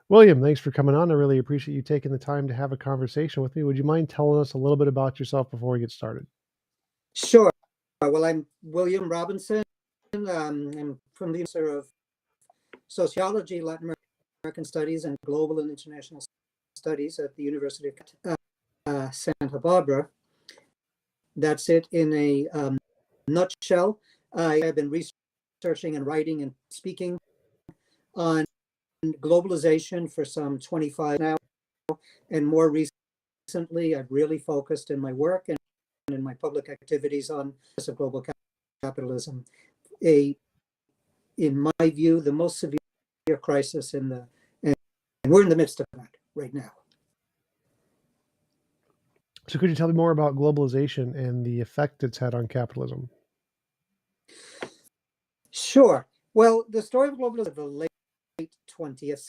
William, thanks for coming on. I really appreciate you taking the time to have a conversation with me. Would you mind telling us a little bit about yourself before we get started? Sure. Well, I'm William Robinson. I'm from the Institute of Sociology, Latin American Studies, and Global and International Studies at the University of Santa Barbara. That's it in a nutshell. I have been researching and writing and speaking on globalization for some 25 now, and more recently, I've really focused in my work and in my public activities on of global capitalism. In my view, the most severe crisis and we're in the midst of that right now. So could you tell me more about globalization and the effect it's had on capitalism? Sure. Well, the story of globalization is the late 20th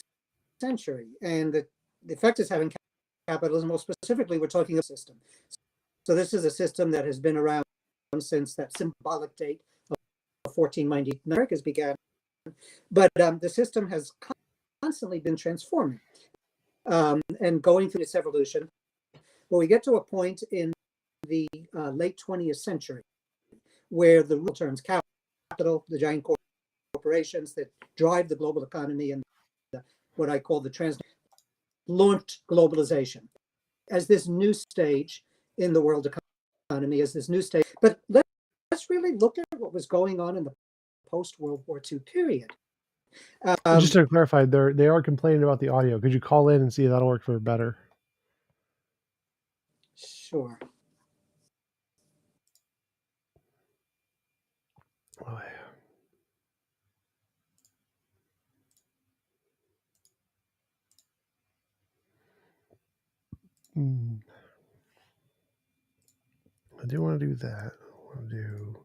century, and the effect it's having capitalism, more specifically, we're talking about a system. So this is a system that has been around since that symbolic date of 1490 Americas began. But the system has constantly been transforming and going through its evolution. But we get to a point in the late 20th century where the real terms, capital, the giant corporations that drive the global economy and what I call the launched globalization as this new stage in the world economy, as this new stage. But let's really look at what was going on in the post-World War II period. Just to clarify, they are complaining about the audio. Could you call in and see if that'll work for better? Sure. Oh, yeah. I do want to do that. I want to do.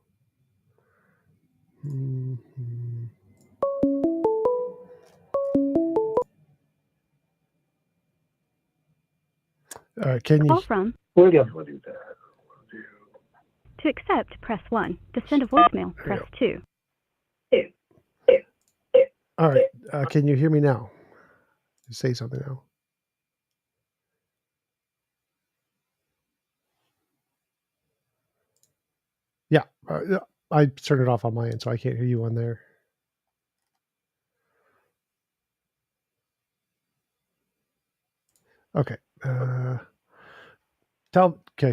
Can you? Call from William. To accept, press 1. To send a voicemail, press 2. All right. Can you hear me now? Say something now. Yeah. I turned it off on my end, so I can't hear you on there. Okay.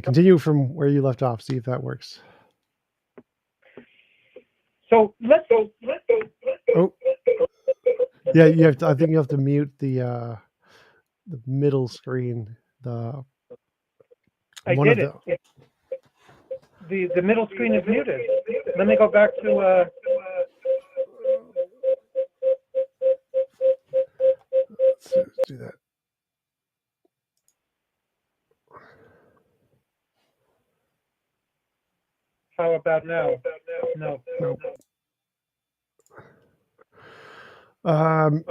Continue from where you left off. See if that works. So let's go. Oh, yeah. You have to, I think you have to mute the middle screen. I did it. The middle screen is muted. Let me go back to. Let's do that. How about now? No.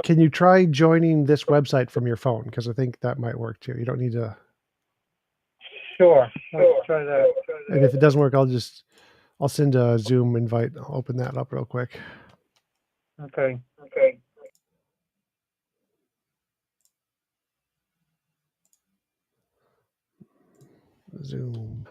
Can you try joining this website from your phone? Because I think that might work too. You don't need to. Sure. Let's try that. And if it doesn't work, I'll send a Zoom invite. I'll open that up real quick. Okay. Zoom.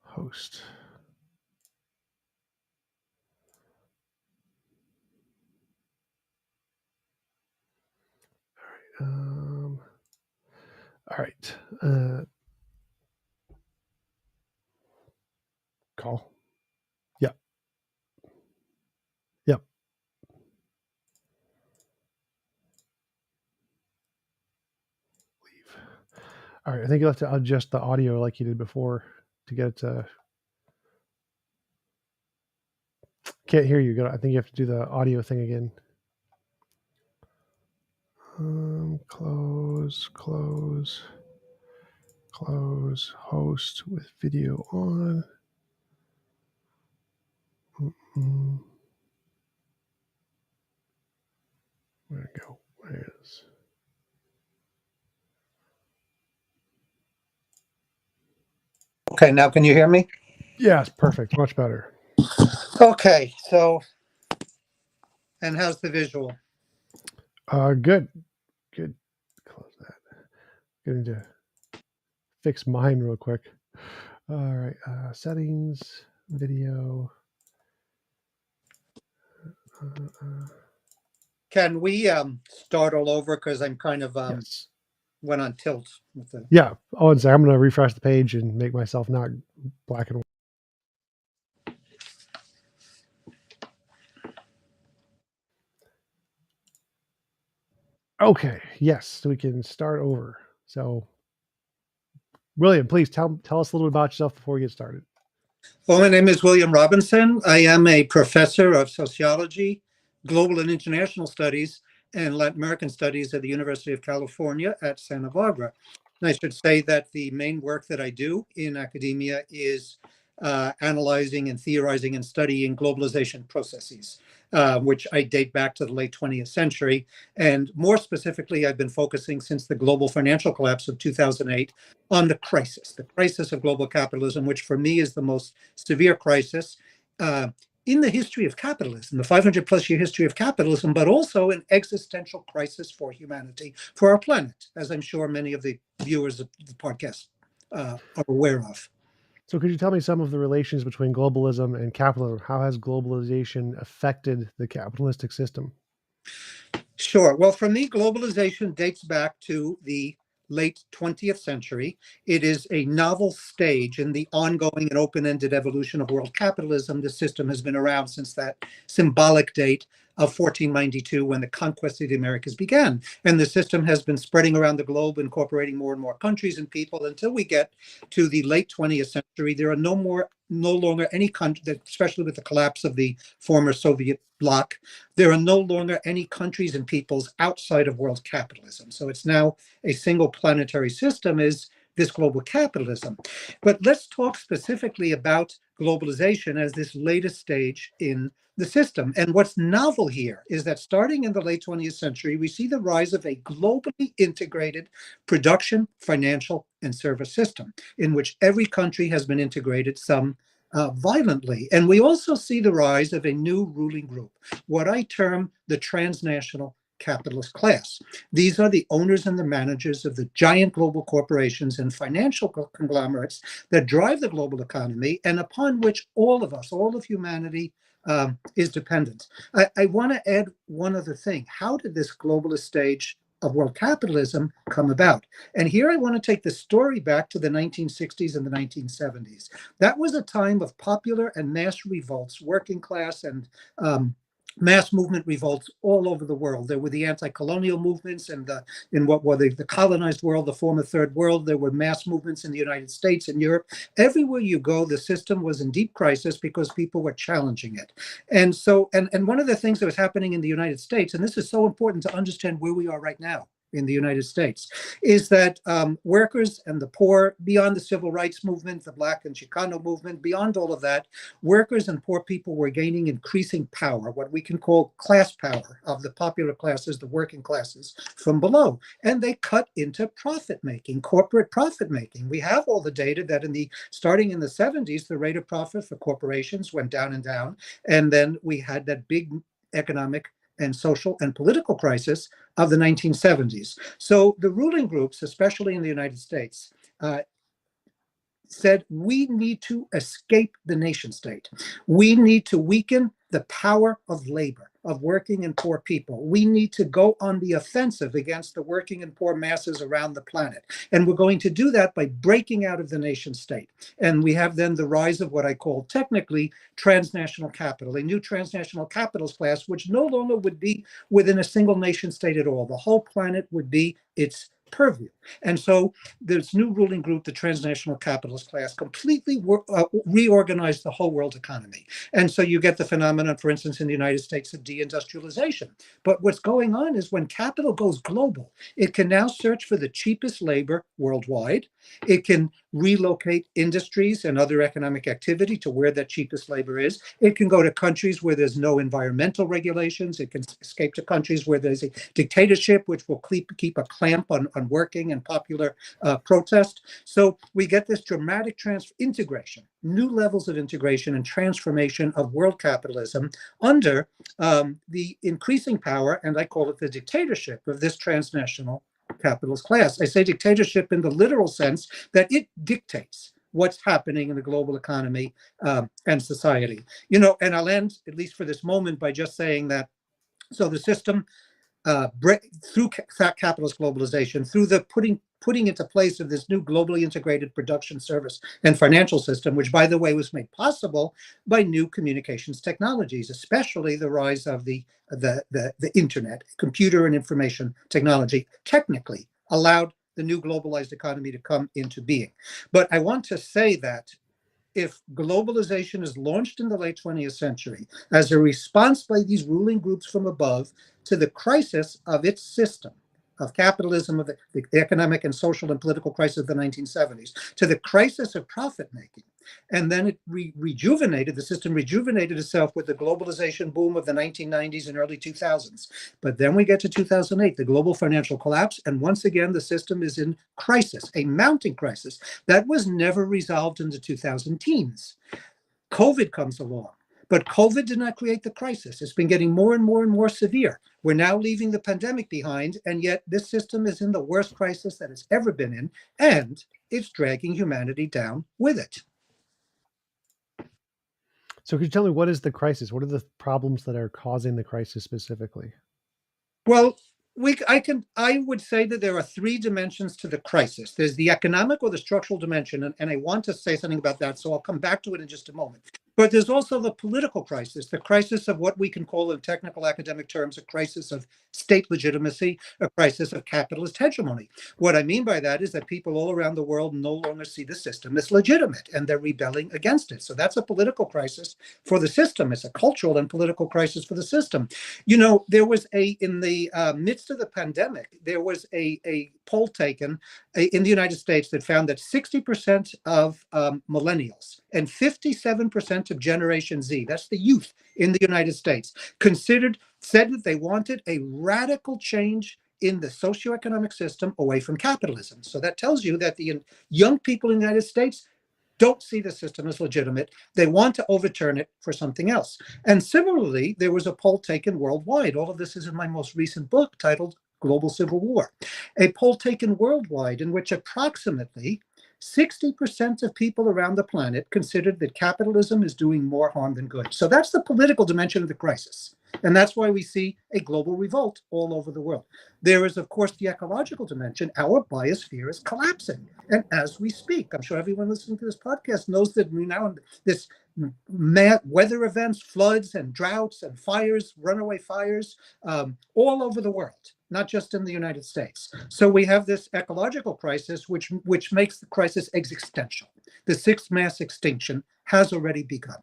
Host. All right. Call. Yep. Leave. All right. I think you'll have to adjust the audio like you did before to get it to. Can't hear you. I think you have to do the audio thing again. Close. Host with video on. Where'd it go? There it is. Okay, now can you hear me? Yes, perfect. Much better. Okay, so, and how's the visual? Good. Good. Close that. Going to fix mine real quick. All right. Settings, video. Can we start all over? Because I'm kind of Yes. went on tilt with the. Yeah. Oh, and I'm going to refresh the page and make myself not black and white. Okay. Yes. So we can start over. So, William, please tell us a little bit about yourself before we get started. Well, my name is William Robinson. I am a professor of sociology, global and international studies, and Latin American studies at the University of California at Santa Barbara. And I should say that the main work that I do in academia is analyzing and theorizing and studying globalization processes, which I date back to the late 20th century. And more specifically, I've been focusing since the global financial collapse of 2008 on the crisis of global capitalism, which for me is the most severe crisis in the history of capitalism, the 500 plus year history of capitalism, but also an existential crisis for humanity, for our planet, as I'm sure many of the viewers of the podcast are aware of. So could you tell me some of the relations between globalism and capitalism? How has globalization affected the capitalistic system? Sure. Well, for me, globalization dates back to the late 20th century. It is a novel stage in the ongoing and open-ended evolution of world capitalism. The system has been around since that symbolic date of 1492, when the conquest of the Americas began. And the system has been spreading around the globe, incorporating more and more countries and people until we get to the late 20th century. There are no longer any country, especially with the collapse of the former Soviet bloc, there are no longer any countries and peoples outside of world capitalism. So it's now a single planetary system, is this global capitalism. But let's talk specifically about globalization as this latest stage in the system. And what's novel here is that starting in the late 20th century, we see the rise of a globally integrated production, financial, and service system in which every country has been integrated, some violently. And we also see the rise of a new ruling group, what I term the transnational capitalist class. These are the owners and the managers of the giant global corporations and financial conglomerates that drive the global economy and upon which all of us, all of humanity, is dependent. I want to add one other thing. How did this globalist stage of world capitalism come about? And here I want to take the story back to the 1960s and the 1970s. That was a time of popular and mass revolts, working class and mass movement revolts all over the world. There were the anti-colonial movements and in what were the colonized world, the former third world. There were mass movements in the United States and Europe. Everywhere you go, the system was in deep crisis because people were challenging it. And so, and one of the things that was happening in the United States, and this is so important to understand where we are right now in the United States, is that workers and the poor, beyond the civil rights movement, the Black and Chicano movement, beyond all of that, workers and poor people were gaining increasing power, what we can call class power of the popular classes, the working classes from below. And they cut into profit making, corporate profit making. We have all the data that starting in the 70s, the rate of profit for corporations went down and down. And then we had that big economic and social and political crisis of the 1970s. So the ruling groups, especially in the United States, said we need to escape the nation state. We need to weaken the power of labor, of working and poor people. We need to go on the offensive against the working and poor masses around the planet. And we're going to do that by breaking out of the nation state. And we have then the rise of what I call technically transnational capital, a new transnational capitalist class, which no longer would be within a single nation state at all. The whole planet would be its purview. And so this new ruling group, the transnational capitalist class, completely reorganized the whole world economy. And so you get the phenomenon, for instance, in the United States of deindustrialization. But what's going on is when capital goes global, it can now search for the cheapest labor worldwide. It can relocate industries and other economic activity to where that cheapest labor is. It can go to countries where there's no environmental regulations. It can escape to countries where there's a dictatorship, which will keep a clamp on working and popular protest. So we get this dramatic integration, new levels of integration and transformation of world capitalism under the increasing power, and I call it the dictatorship of this transnational capitalist class. I say dictatorship in the literal sense that it dictates what's happening in the global economy and society. And I'll end, at least for this moment, by just saying that, so the system, through capitalist globalization, through the putting into place of this new globally integrated production, service, and financial system, which, by the way, was made possible by new communications technologies, especially the rise of the internet, computer and information technology, technically allowed the new globalized economy to come into being. But I want to say that if globalization is launched in the late 20th century as a response by these ruling groups from above to the crisis of its system, of capitalism, of the economic and social and political crisis of the 1970s, to the crisis of profit making, and then it the system rejuvenated itself with the globalization boom of the 1990s and early 2000s. But then we get to 2008, the global financial collapse, and once again, the system is in crisis, a mounting crisis that was never resolved in the 2010s. COVID comes along. But COVID did not create the crisis. It's been getting more and more and more severe. We're now leaving the pandemic behind, and yet this system is in the worst crisis that it's ever been in, and it's dragging humanity down with it. So could you tell me, what is the crisis? What are the problems that are causing the crisis specifically? Well, I would say that there are three dimensions to the crisis. There's the economic or the structural dimension, and I want to say something about that, so I'll come back to it in just a moment. But there's also the political crisis, the crisis of what we can call in technical academic terms, a crisis of state legitimacy, a crisis of capitalist hegemony. What I mean by that is that people all around the world no longer see the system as legitimate, and they're rebelling against it. So that's a political crisis for the system. It's a cultural and political crisis for the system. There was in the midst of the pandemic, there was a poll taken in the United States that found that 60% of millennials and 57% of Generation Z, that's the youth in the United States, said that they wanted a radical change in the socioeconomic system away from capitalism. So that tells you that the young people in the United States don't see the system as legitimate. They want to overturn it for something else. And similarly, there was a poll taken worldwide. All of this is in my most recent book titled Global Civil War, a poll taken worldwide in which approximately 60% of people around the planet considered that capitalism is doing more harm than good. So that's the political dimension of the crisis. And that's why we see a global revolt all over the world. There is, of course, the ecological dimension. Our biosphere is collapsing. And as we speak, I'm sure everyone listening to this podcast knows that we now this weather events, floods and droughts and fires, runaway fires, all over the world, not just in the United States. So we have this ecological crisis, which makes the crisis existential. The sixth mass extinction has already begun.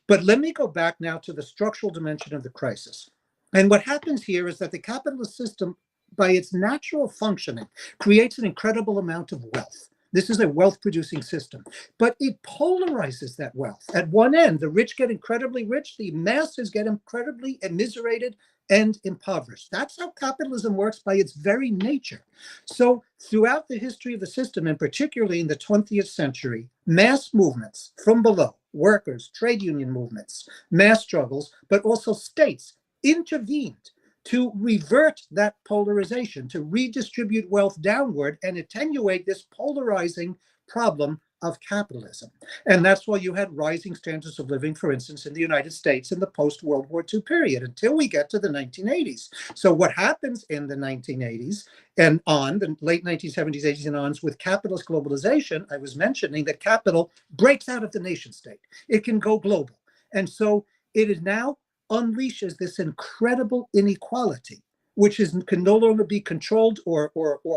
But let me go back now to the structural dimension of the crisis. And what happens here is that the capitalist system, by its natural functioning, creates an incredible amount of wealth. This is a wealth-producing system, but it polarizes that wealth. At one end, the rich get incredibly rich, the masses get incredibly immiserated and impoverished. That's how capitalism works by its very nature. So throughout the history of the system, and particularly in the 20th century, mass movements from below, workers, trade union movements, mass struggles, but also states intervened to revert that polarization, to redistribute wealth downward and attenuate this polarizing problem of capitalism. And that's why you had rising standards of living, for instance, in the United States in the post-World War II period, until we get to the 1980s. So what happens in the 1980s and on, the late 1970s, 80s, and on, with capitalist globalization, I was mentioning that capital breaks out of the nation state. It can go global. And so it is now unleashes this incredible inequality which can no longer be controlled or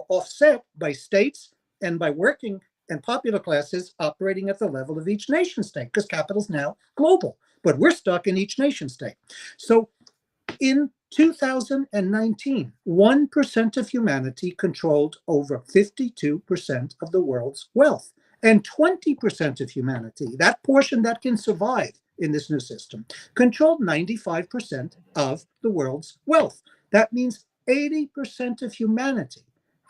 offset by states and by working and popular classes operating at the level of each nation state, because capital is now global, but we're stuck in each nation state. So in 2019, 1% of humanity controlled over 52% of the world's wealth. And 20% of humanity, that portion that can survive in this new system, controlled 95% of the world's wealth. That means 80% of humanity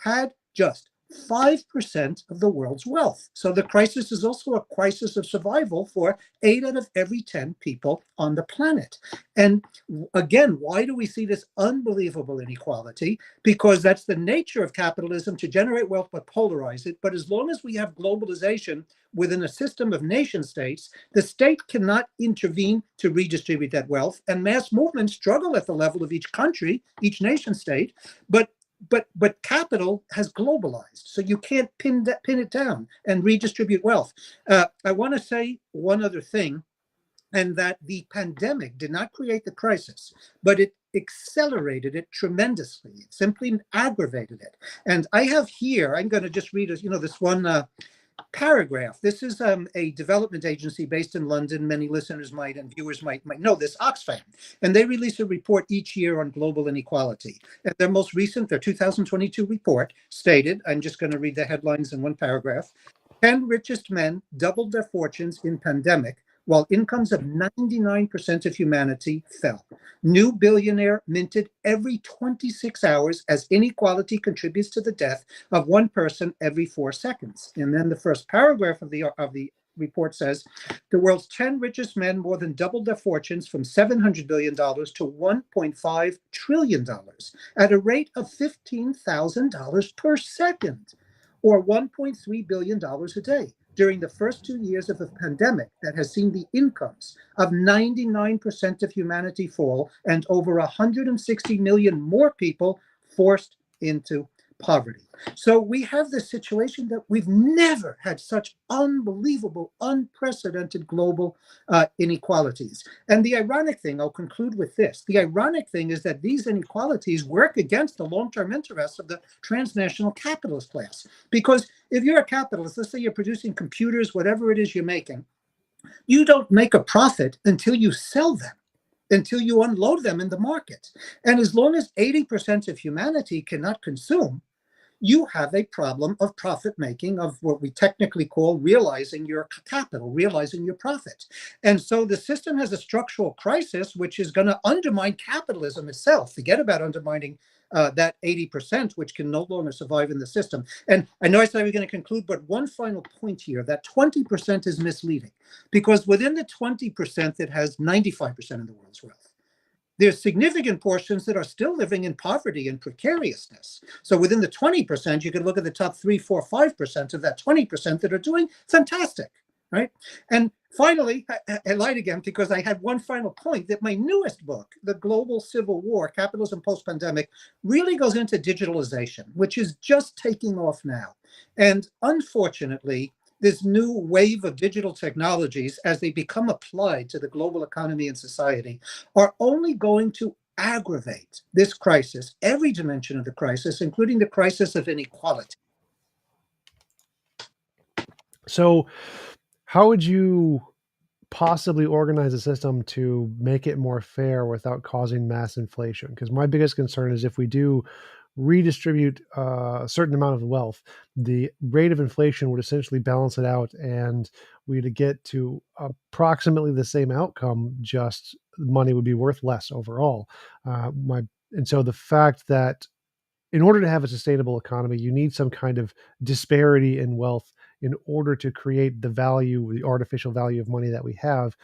had just 5% of the world's wealth. So the crisis is also a crisis of survival for 8 out of every 10 people on the planet. And again, why do we see this unbelievable inequality? Because that's the nature of capitalism, to generate wealth but polarize it. But as long as we have globalization within a system of nation states, the state cannot intervene to redistribute that wealth. And mass movements struggle at the level of each country, each nation state. But capital has globalized, so you can't pin it down and redistribute wealth. I want to say one other thing, and that the pandemic did not create the crisis, but it accelerated it tremendously. It simply aggravated it. And I have here, I'm going to just read this one paragraph. This is a development agency based in London. Many listeners and viewers might know this, Oxfam. And they release a report each year on global inequality. And their most recent, their 2022 report stated, I'm just going to read the headlines in one paragraph, 10 richest men doubled their fortunes in pandemic, while incomes of 99% of humanity fell. New billionaire minted every 26 hours as inequality contributes to the death of one person every 4 seconds. And then the first paragraph of the report says, the world's 10 richest men more than doubled their fortunes from $700 billion to $1.5 trillion at a rate of $15,000 per second, or $1.3 billion a day, during the first 2 years of the pandemic that has seen the incomes of 99% of humanity fall and over 160 million more people forced into poverty. So we have this situation that we've never had such unbelievable, unprecedented global inequalities. And the ironic thing, I'll conclude with this, the ironic thing is that these inequalities work against the long-term interests of the transnational capitalist class. Because if you're a capitalist, let's say you're producing computers, whatever it is you're making, you don't make a profit until you sell them, until you unload them in the market. And as long as 80% of humanity cannot consume, you have a problem of profit making, of what we technically call realizing your capital, realizing your profit. And so the system has a structural crisis, which is going to undermine capitalism itself. Forget about undermining that 80%, which can no longer survive in the system. And I know I said we're going to conclude, but one final point here, that 20% is misleading, because within the 20%, it has 95% of the world's wealth. There's significant portions that are still living in poverty and precariousness. So within the 20%, you can look at the top 3, 4, 5% of that 20% that are doing fantastic, right? And finally, I lied again, because I had one final point, that my newest book, The Global Civil War, Capitalism Post-Pandemic, really goes into digitalization, which is just taking off now. And unfortunately, this new wave of digital technologies, as they become applied to the global economy and society, are only going to aggravate this crisis, every dimension of the crisis, including the crisis of inequality. So how would you possibly organize a system to make it more fair without causing mass inflation? Because my biggest concern is if we do redistribute a certain amount of wealth, the rate of inflation would essentially balance it out, and we'd get to approximately the same outcome, just money would be worth less overall. And so the fact that in order to have a sustainable economy, you need some kind of disparity in wealth in order to create the value, the artificial value of money that we have,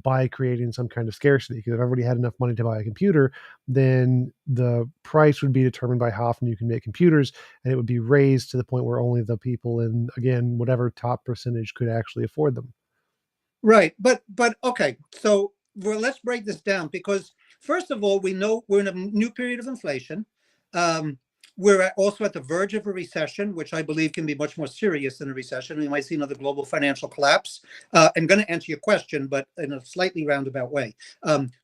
by creating some kind of scarcity. Because if everybody had enough money to buy a computer, then the price would be determined by how often you can make computers, and it would be raised to the point where only the people in, again, whatever top percentage could actually afford them. Right. But okay. So let's break this down, because first of all, we know we're in a new period of inflation. We're also at the verge of a recession, which I believe can be much more serious than a recession. We might see another global financial collapse. I'm going to answer your question, but in a slightly roundabout way.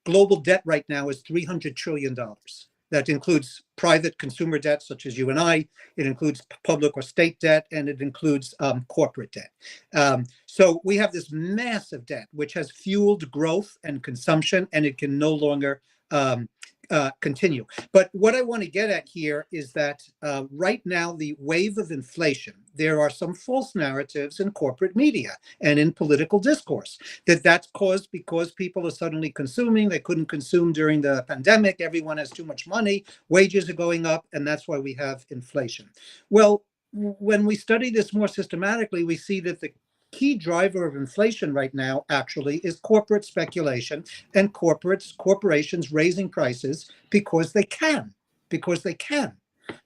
Global debt right now is $300 trillion. That includes private consumer debt, such as you and I. It includes public or state debt, and it includes corporate debt. So we have this massive debt, which has fueled growth and consumption, and it can no longer continue. But what I want to get at here is that right now, the wave of inflation, there are some false narratives in corporate media and in political discourse that's caused because people are suddenly consuming. They couldn't consume during the pandemic. Everyone has too much money. Wages are going up, and that's why we have inflation. Well, when we study this more systematically, we see that the key driver of inflation right now actually is corporate speculation and corporations raising prices because they can.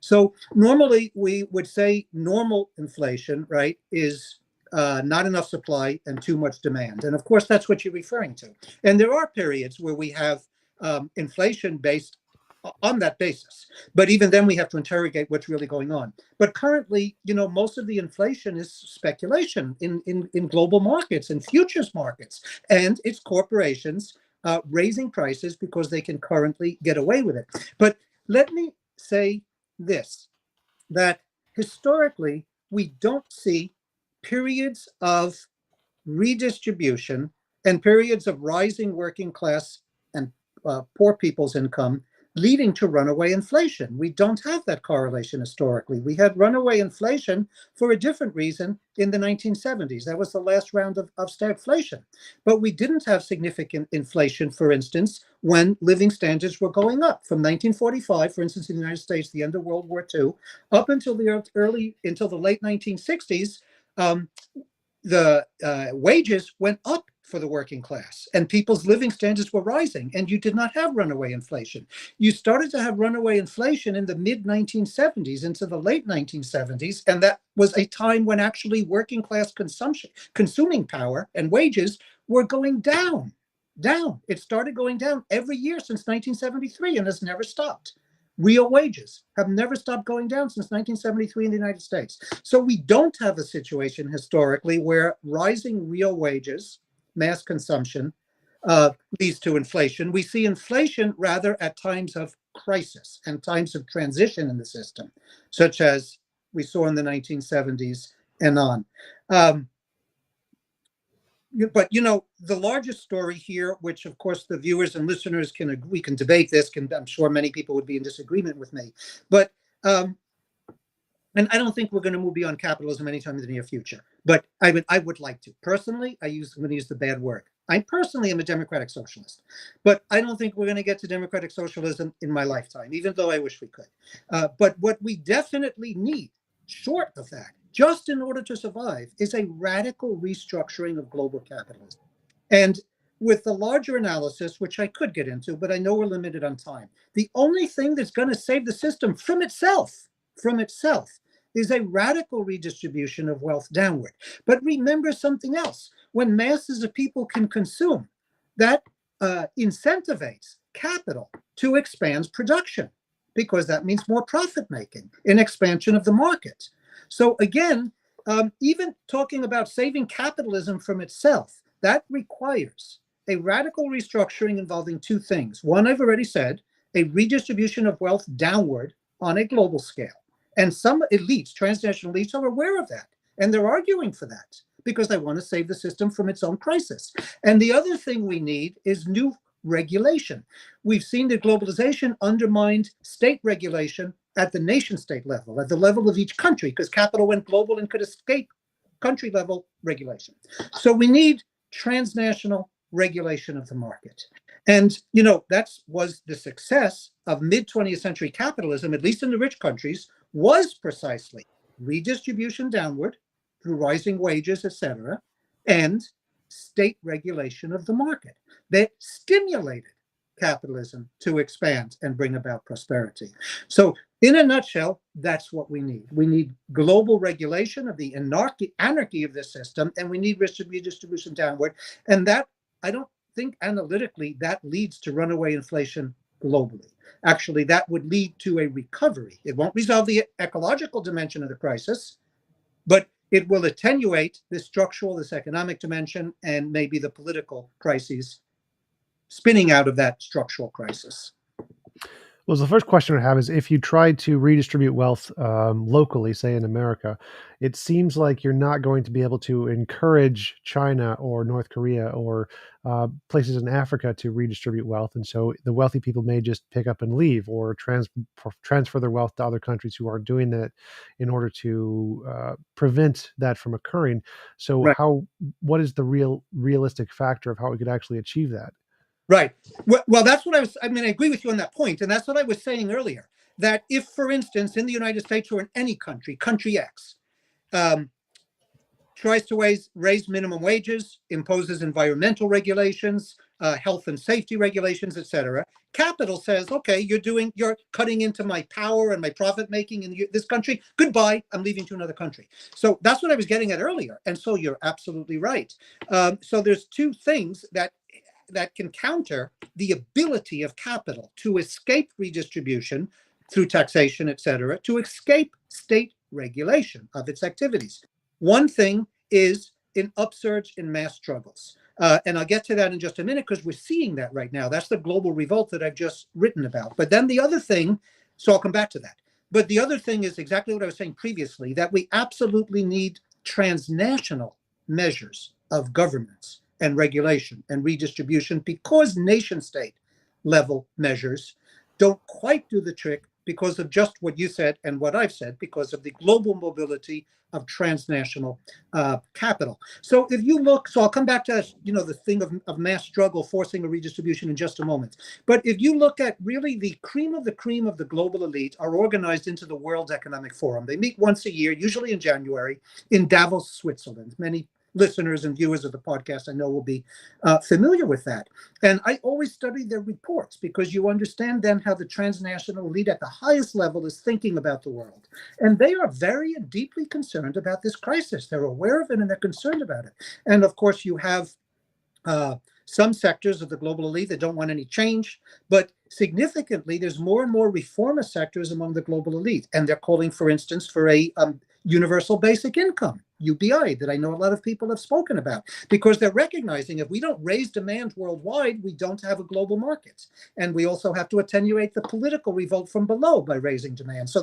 So normally we would say normal inflation, right, is not enough supply and too much demand. And of course, that's what you're referring to. And there are periods where we have inflation based on that basis. But even then, we have to interrogate what's really going on. But currently, most of the inflation is speculation in global markets and futures markets. And it's corporations raising prices because they can currently get away with it. But let me say this, that historically, we don't see periods of redistribution and periods of rising working class and poor people's income leading to runaway inflation. We don't have that correlation historically. We had runaway inflation for a different reason in the 1970s. That was the last round of stagflation. But we didn't have significant inflation, for instance, when living standards were going up. From 1945, for instance, in the United States, the end of World War II, up until the late 1960s, the wages went up for the working class and people's living standards were rising, and you did not have runaway inflation. You started to have runaway inflation in the mid 1970s into the late 1970s, and that was a time when actually working class consuming power and wages were going down. It started going down every year since 1973 and has never stopped. Real wages have never stopped going down since 1973 in the United States. So we don't have a situation historically where rising real wages, mass consumption, leads to inflation. We see inflation rather at times of crisis and times of transition in the system, such as we saw in the 1970s and on. But the largest story here, which of course the viewers and listeners we can debate this, I'm sure many people would be in disagreement with me, but and I don't think we're going to move beyond capitalism anytime in the near future. But I would like to. Personally, I'm going to use the bad word. I personally am a democratic socialist, but I don't think we're going to get to democratic socialism in my lifetime, even though I wish we could. But what we definitely need, short of that, just in order to survive, is a radical restructuring of global capitalism. And with the larger analysis, which I could get into, but I know we're limited on time, the only thing that's going to save the system from itself, is a radical redistribution of wealth downward. But remember something else. When masses of people can consume, that incentivates capital to expand production, because that means more profit making, an expansion of the market. So again, even talking about saving capitalism from itself, that requires a radical restructuring involving two things. One, I've already said, a redistribution of wealth downward on a global scale. And some elites, transnational elites, are aware of that. And they're arguing for that because they want to save the system from its own crisis. And the other thing we need is new regulation. We've seen that globalization undermined state regulation at the nation state level, at the level of each country, because capital went global and could escape country level regulation. So we need transnational regulation of the market. And, that was the success of mid-20th century capitalism, at least in the rich countries, was precisely redistribution downward through rising wages, etc., and state regulation of the market that stimulated capitalism to expand and bring about prosperity. So in a nutshell, that's what we need. We need global regulation of the anarchy of this system, and we need redistribution downward. And that, I don't think analytically, that leads to runaway inflation globally. Actually, that would lead to a recovery. It won't resolve the ecological dimension of the crisis, but it will attenuate this structural, this economic dimension, and maybe the political crises spinning out of that structural crisis. Well, the first question I have is if you try to redistribute wealth locally, say in America, it seems like you're not going to be able to encourage China or North Korea or places in Africa to redistribute wealth. And so the wealthy people may just pick up and leave or transfer their wealth to other countries who aren't doing that in order to prevent that from occurring. So Right. what is the realistic factor of how we could actually achieve that? Right. Well, that's what I mean, I agree with you on that point. And that's what I was saying earlier, that if, for instance, in the United States or in any country, country X, tries to raise minimum wages, imposes environmental regulations, health and safety regulations, etc. Capital says, okay, you're cutting into my power and my profit making in this country. Goodbye, I'm leaving to another country. So that's what I was getting at earlier. And so you're absolutely right. So there's two things that can counter the ability of capital to escape redistribution through taxation, etc., to escape state regulation of its activities. One thing is an upsurge in mass struggles. And I'll get to that in just a minute because we're seeing that right now. That's the global revolt that I've just written about. But then the other thing, so I'll come back to that. But the other thing is exactly what I was saying previously, that we absolutely need transnational measures of governance and regulation and redistribution, because nation state level measures don't quite do the trick because of just what you said and what I've said, because of the global mobility of transnational capital. So if you look, so I'll come back to the thing of mass struggle forcing a redistribution in just a moment. But if you look at really the cream of the global elite are organized into the World Economic Forum. They meet once a year, usually in January, in Davos, Switzerland. Many listeners and viewers of the podcast I know will be familiar with that. And I always study their reports because you understand then how the transnational elite at the highest level is thinking about the world. And they are very deeply concerned about this crisis. They're aware of it and they're concerned about it. And of course, you have some sectors of the global elite that don't want any change, but significantly, there's more and more reformist sectors among the global elite. And they're calling, for instance, for a universal basic income, UBI, that I know a lot of people have spoken about, because they're recognizing if we don't raise demand worldwide, we don't have a global market. And we also have to attenuate the political revolt from below by raising demand. So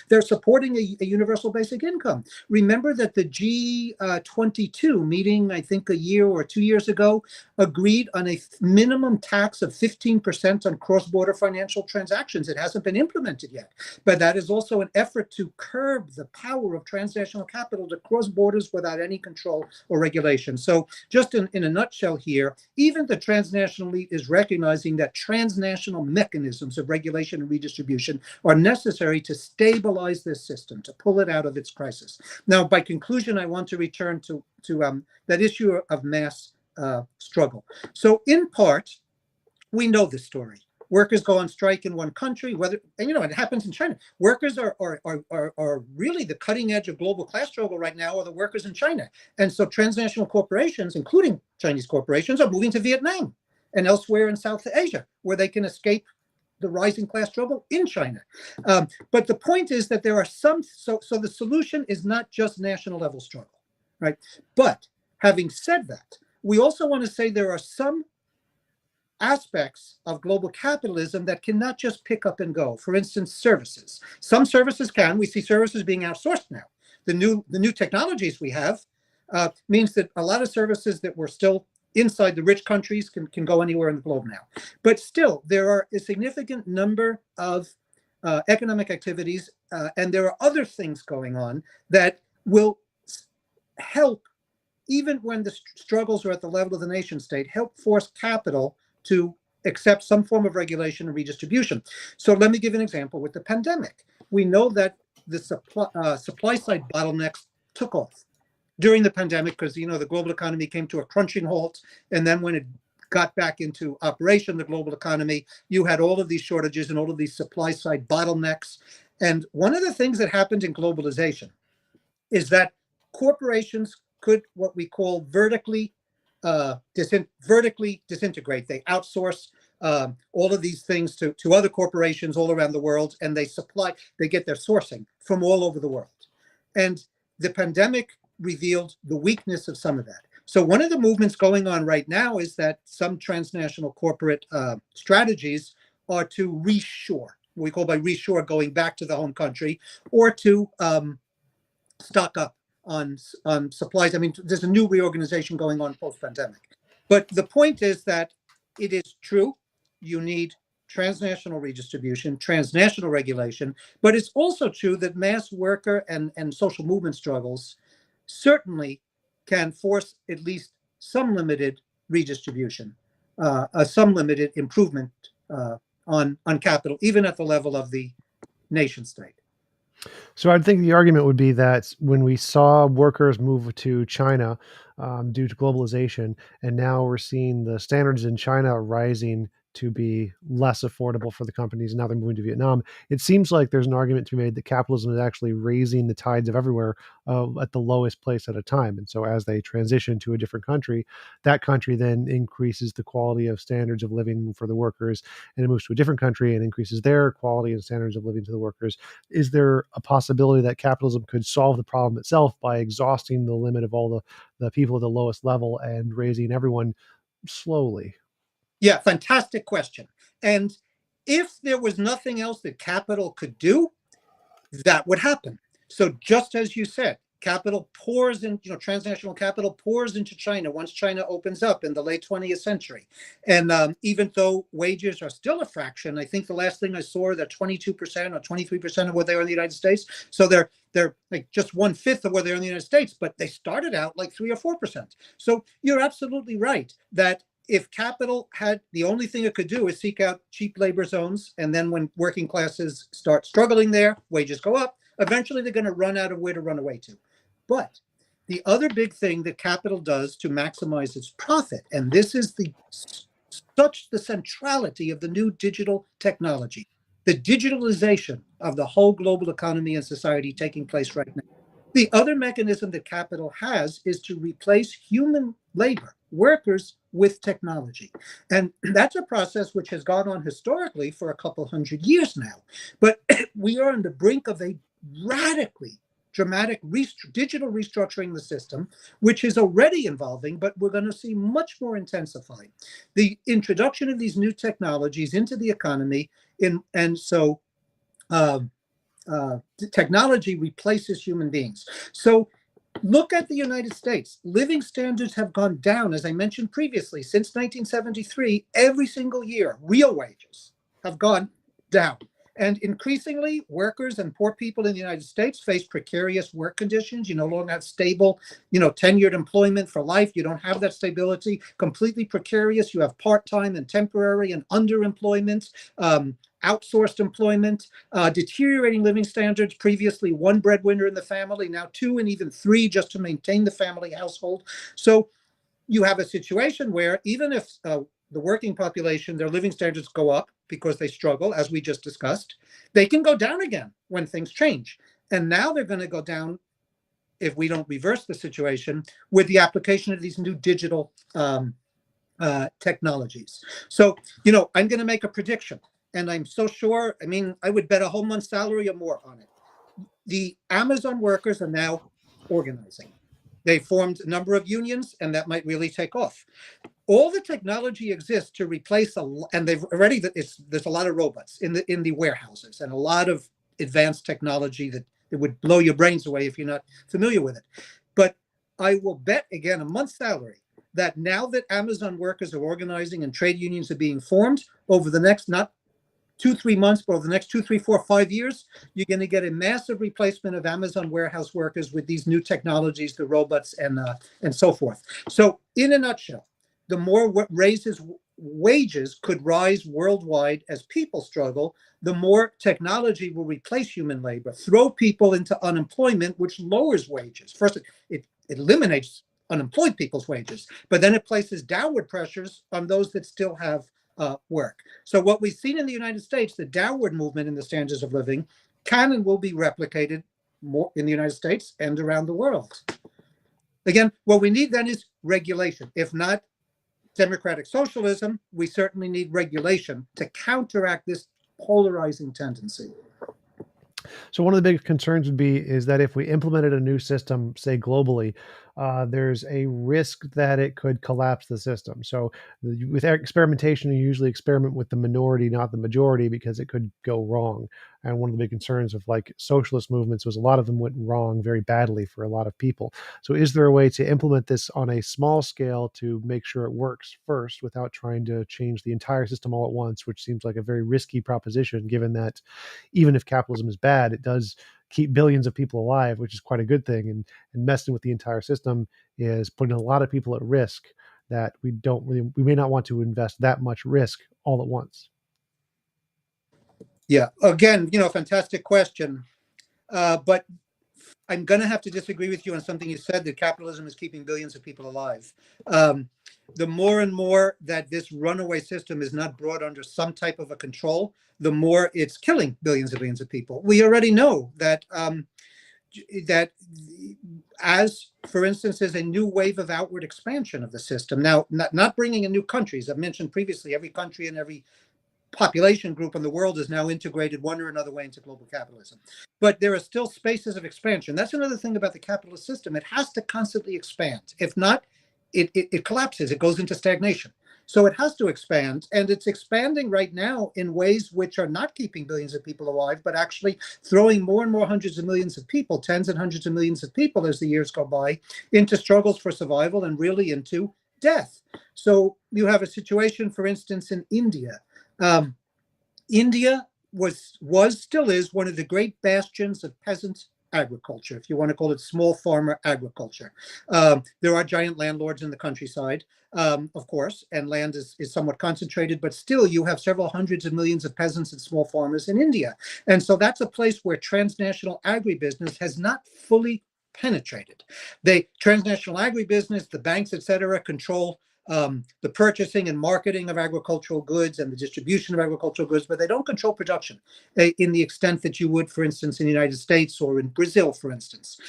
they're supporting a universal basic income. Remember that the G22 meeting, I think a year or 2 years ago, agreed on a minimum tax of 15% on cross-border financial transactions. It hasn't been implemented yet, but that is also an effort to curb the power of transnational capital to cross borders without any control or regulation. So just in a nutshell here, even the transnational elite is recognizing that transnational mechanisms of regulation and redistribution are necessary to stabilize this system, to pull it out of its crisis. Now, by conclusion, I want to return to that issue of mass struggle. So in part, we know this story. Workers go on strike in one country, and it happens in China. Workers are really the cutting edge of global class struggle right now, are the workers in China. And so transnational corporations, including Chinese corporations, are moving to Vietnam and elsewhere in South Asia, where they can escape the rising class struggle in China. But the point is that there are so the solution is not just national level struggle, right? But having said that, we also want to say there are some aspects of global capitalism that cannot just pick up and go. For instance, services. Some services can. We see services being outsourced now. The new technologies we have means that a lot of services that were still inside the rich countries can go anywhere in the globe now. But still, there are a significant number of economic activities, and there are other things going on that will help, even when the struggles are at the level of the nation state, help force capital to accept some form of regulation and redistribution. So let me give an example with the pandemic. We know that the supply side bottlenecks took off during the pandemic because the global economy came to a crunching halt, and then when it got back into operation, the global economy, you had all of these shortages and all of these supply side bottlenecks. And one of the things that happened in globalization is that corporations could what we call vertically disintegrate. They outsource all of these things to other corporations all around the world, and they get their sourcing from all over the world. And the pandemic revealed the weakness of some of that. So one of the movements going on right now is that some transnational corporate strategies are to reshore. what we call by reshore, going back to the home country, or to stock up on supplies. I mean, there's a new reorganization going on post-pandemic. But the point is that it is true, you need transnational redistribution, transnational regulation, but it's also true that mass worker and social movement struggles certainly can force at least some limited redistribution, some limited improvement on capital, even at the level of the nation state. So I think the argument would be that when we saw workers move to China due to globalization, and now we're seeing the standards in China rising to be less affordable for the companies, and now they're moving to Vietnam. It seems like there's an argument to be made that capitalism is actually raising the tides of everywhere at the lowest place at a time. And so as they transition to a different country, that country then increases the quality of standards of living for the workers, and it moves to a different country and increases their quality and standards of living to the workers. Is there a possibility that capitalism could solve the problem itself by exhausting the limit of all the people at the lowest level and raising everyone slowly? Yeah, fantastic question. And if there was nothing else that capital could do, that would happen. So just as you said, capital pours in, transnational capital pours into China once China opens up in the late 20th century. And even though wages are still a fraction, I think the last thing I saw, they're 22% or 23% of what they are in the United States. So they're like just 1/5 of what they are in the United States, but they started out like 3 or 4%. So you're absolutely right that if capital had, the only thing it could do is seek out cheap labor zones, and then when working classes start struggling there, wages go up. Eventually, they're going to run out of where to run away to. But the other big thing that capital does to maximize its profit, and this is such the centrality of the new digital technology, the digitalization of the whole global economy and society taking place right now. The other mechanism that capital has is to replace human labor, workers, with technology. And that's a process which has gone on historically for a couple hundred years now. But we are on the brink of a radically dramatic digital restructuring the system, which is already involving, but we're going to see much more intensified. The introduction of these new technologies into the economy, technology replaces human beings. So look at the United States. Living standards have gone down, as I mentioned previously, since 1973. Every single year, real wages have gone down. And increasingly, workers and poor people in the United States face precarious work conditions. You no longer have stable, tenured employment for life. You don't have that stability. Completely precarious. You have part-time and temporary and underemployment, outsourced employment, deteriorating living standards. Previously, one breadwinner in the family, now 2 and even 3 just to maintain the family household. So you have a situation where even if the working population, their living standards go up because they struggle, as we just discussed, they can go down again when things change. And now they're going to go down, if we don't reverse the situation, with the application of these new digital technologies. So, I'm going to make a prediction, and I'm so sure, I would bet a whole month's salary or more on it. The Amazon workers are now organizing. They formed a number of unions, and that might really take off. All the technology exists to replace and they've already. There's a lot of robots in the warehouses, and a lot of advanced technology that would blow your brains away if you're not familiar with it. But I will bet again a month's salary that now that Amazon workers are organizing and trade unions are being formed over the next not 2-3 months, but over the next 2, 3, 4, 5 years, you're going to get a massive replacement of Amazon warehouse workers with these new technologies, the robots, and so forth. So, in a nutshell, the more wages could rise worldwide as people struggle, the more technology will replace human labor, throw people into unemployment, which lowers wages. First, it eliminates unemployed people's wages, but then it places downward pressures on those that still have work. So what we've seen in the United States, the downward movement in the standards of living, can and will be replicated more in the United States and around the world. Again, what we need then is regulation. If not democratic socialism, we certainly need regulation to counteract this polarizing tendency. So one of the big concerns is that if we implemented a new system, say globally, there's a risk that it could collapse the system. So with experimentation, you usually experiment with the minority, not the majority, because it could go wrong. And one of the big concerns of like socialist movements was a lot of them went wrong very badly for a lot of people. So is there a way to implement this on a small scale to make sure it works first without trying to change the entire system all at once, which seems like a very risky proposition, given that even if capitalism is bad, it does keep billions of people alive, which is quite a good thing. And messing with the entire system is putting a lot of people at risk that we may not want to invest that much risk all at once. Yeah, again, fantastic question. But I'm going to have to disagree with you on something you said, that capitalism is keeping billions of people alive. The more and more that this runaway system is not brought under some type of a control, the more it's killing billions of people. We already know that that as, for instance, there's a new wave of outward expansion of the system. Now, not bringing in new countries. I've mentioned previously, every country and every population group in the world is now integrated one or another way into global capitalism. But there are still spaces of expansion. That's another thing about the capitalist system. It has to constantly expand. If not, it collapses. It goes into stagnation. So it has to expand, and it's expanding right now in ways which are not keeping billions of people alive, but actually throwing more and more hundreds of millions of people, tens and hundreds of millions of people as the years go by, into struggles for survival and really into death. So you have a situation, for instance, in India. India still is one of the great bastions of peasant agriculture, if you want to call it small farmer agriculture. There are giant landlords in the countryside, of course, and land is somewhat concentrated, but still you have several hundreds of millions of peasants and small farmers in India. And so that's a place where transnational agribusiness has not fully penetrated. Transnational agribusiness, the banks, et cetera, control the purchasing and marketing of agricultural goods and the distribution of agricultural goods, but they don't control production in the extent that you would, for instance, in the United States or in Brazil, for instance.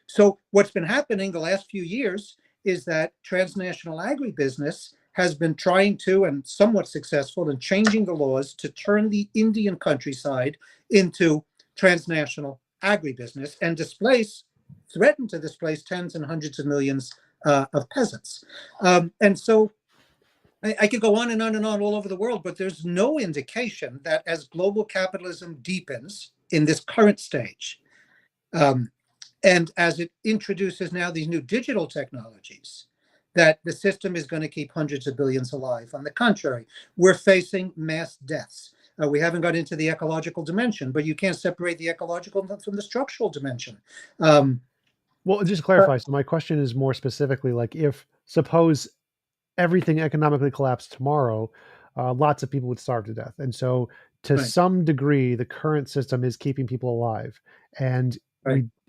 So what's been happening the last few years is that transnational agribusiness has been trying to, and somewhat successful in changing the laws to turn the Indian countryside into transnational agribusiness and threaten to displace tens and hundreds of millions of peasants. And so I could go on and on and on all over the world, but there's no indication that as global capitalism deepens in this current stage, and as it introduces now these new digital technologies, that the system is going to keep hundreds of billions alive. On the contrary, we're facing mass deaths. We haven't got into the ecological dimension, but you can't separate the ecological from the structural dimension. Well, just to clarify, so my question is more specifically like, if suppose everything economically collapsed tomorrow, lots of people would starve to death. And so to some degree, the current system is keeping people alive. And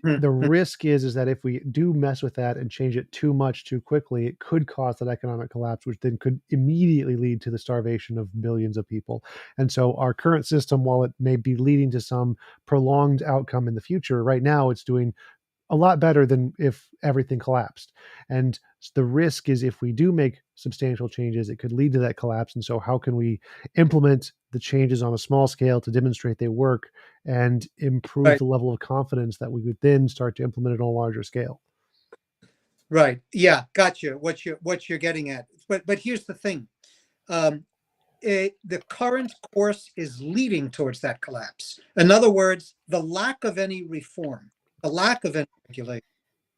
the risk is that if we do mess with that and change it too much too quickly, it could cause that economic collapse, which then could immediately lead to the starvation of billions of people. And so our current system, while it may be leading to some prolonged outcome in the future, right now it's doing a lot better than if everything collapsed. And the risk is if we do make substantial changes, it could lead to that collapse. And so how can we implement the changes on a small scale to demonstrate they work and improve the level of confidence that we would then start to implement it on a larger scale? Right. Yeah. Gotcha. What you're getting at. But here's the thing. The current course is leading towards that collapse. In other words, the lack of any reform, the lack of any regulation,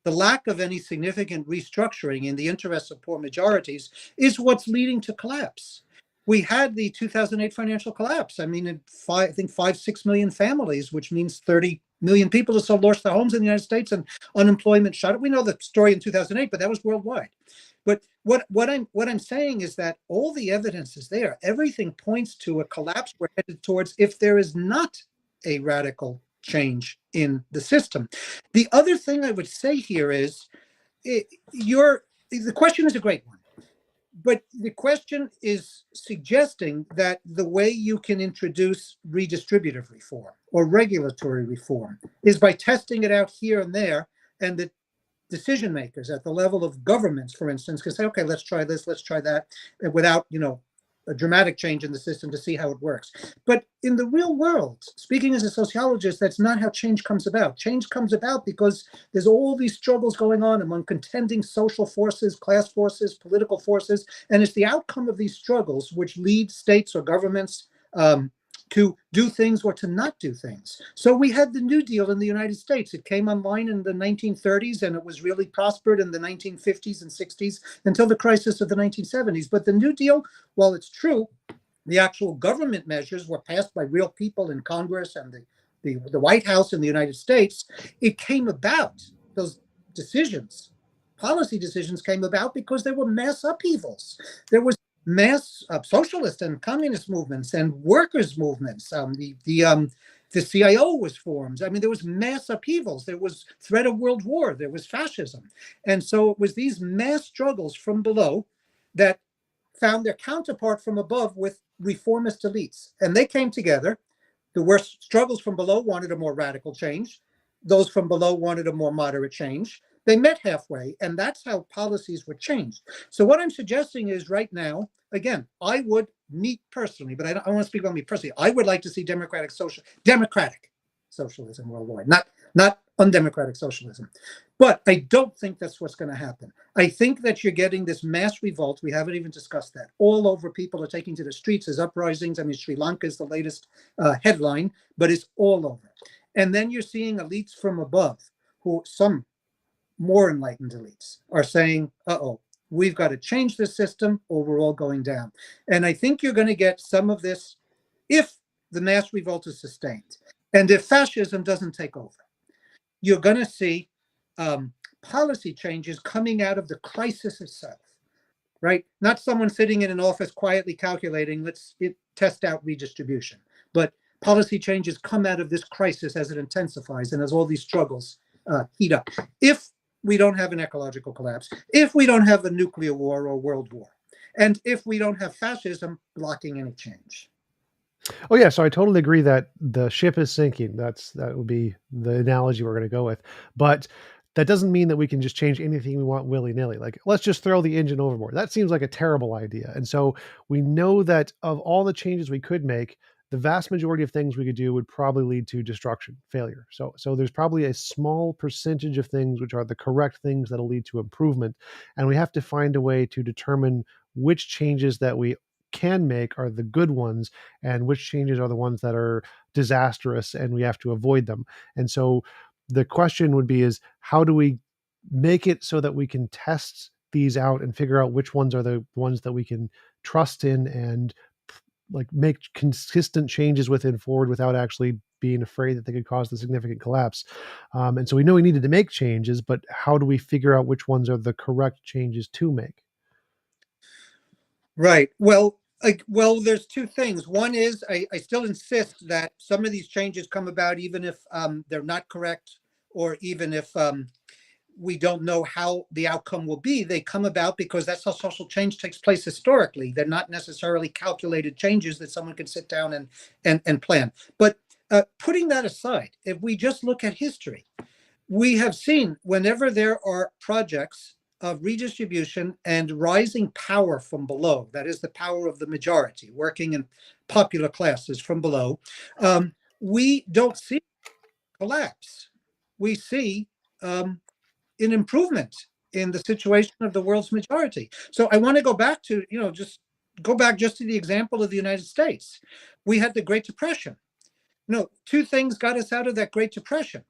the lack of any significant restructuring in the interests of poor majorities is what's leading to collapse. We had the 2008 financial collapse. I mean, I think 5-6 million families, which means 30 million people just lost their homes in the United States, and unemployment shot up. We know the story in 2008, but that was worldwide. But what I'm saying is that all the evidence is there. Everything points to a collapse we're headed towards if there is not a radical change in the system. The other thing I would say here is, the question is a great one, but the question is suggesting that the way you can introduce redistributive reform or regulatory reform is by testing it out here and there, and the decision makers at the level of governments, for instance, can say, okay, let's try this, let's try that, without a dramatic change in the system to see how it works. But in the real world, speaking as a sociologist, that's not how change comes about. Change comes about because there's all these struggles going on among contending social forces, class forces, political forces, and it's the outcome of these struggles which lead states or governments to do things or to not do things. So we had the New Deal in the United States. It came online in the 1930s, and it was really prospered in the 1950s and 60s until the crisis of the 1970s. But the New Deal, while it's true, the actual government measures were passed by real people in Congress and the White House in the United States. It came about, those decisions, policy decisions came about because there were mass upheavals. There was mass socialist and communist movements and workers' movements. The CIO was formed. I mean, there was mass upheavals. There was threat of world war. There was fascism. And so it was these mass struggles from below that found their counterpart from above with reformist elites. And they came together. The worst struggles from below wanted a more radical change. Those from below wanted a more moderate change. They met halfway, and that's how policies were changed. So what I'm suggesting is right now, again, I would, me personally, but I don't want to speak about me personally, I would like to see democratic socialism worldwide, not undemocratic socialism. But I don't think that's what's going to happen. I think that you're getting this mass revolt. We haven't even discussed that. All over, people are taking to the streets. There's uprisings. I mean, Sri Lanka is the latest headline, but it's all over. And then you're seeing elites from above, who some more enlightened elites are saying, uh-oh, we've got to change this system or we're all going down. And I think you're going to get some of this if the mass revolt is sustained. And if fascism doesn't take over, you're going to see policy changes coming out of the crisis itself, right? Not someone sitting in an office quietly calculating, let's test out redistribution. But policy changes come out of this crisis as it intensifies and as all these struggles heat up. If we don't have an ecological collapse, if we don't have a nuclear war or world war, and if we don't have fascism blocking any change. Oh yeah, so I totally agree that the ship is sinking. That would be the analogy we're going to go with. But that doesn't mean that we can just change anything we want willy-nilly. Like, let's just throw the engine overboard. That seems like a terrible idea. And so we know that of all the changes we could make, the vast majority of things we could do would probably lead to destruction, failure. So there's probably a small percentage of things which are the correct things that'll lead to improvement. And we have to find a way to determine which changes that we can make are the good ones and which changes are the ones that are disastrous and we have to avoid them. And so the question would be is how do we make it so that we can test these out and figure out which ones are the ones that we can trust in and like make consistent changes within forward without actually being afraid that they could cause the significant collapse. And so we know we needed to make changes, but how do we figure out which ones are the correct changes to make? Right. Well, there's two things. One is I still insist that some of these changes come about even if they're not correct, or even if we don't know how the outcome will be. They come about because that's how social change takes place historically. They're not necessarily calculated changes that someone can sit down and plan. But putting that aside, if we just look at history, we have seen whenever there are projects of redistribution and rising power from below, that is the power of the majority, working in popular classes from below, we don't see collapse. We see an improvement in the situation of the world's majority. So I want to go back to, just to the example of the United States. We had the Great Depression. Two things got us out of that Great Depression.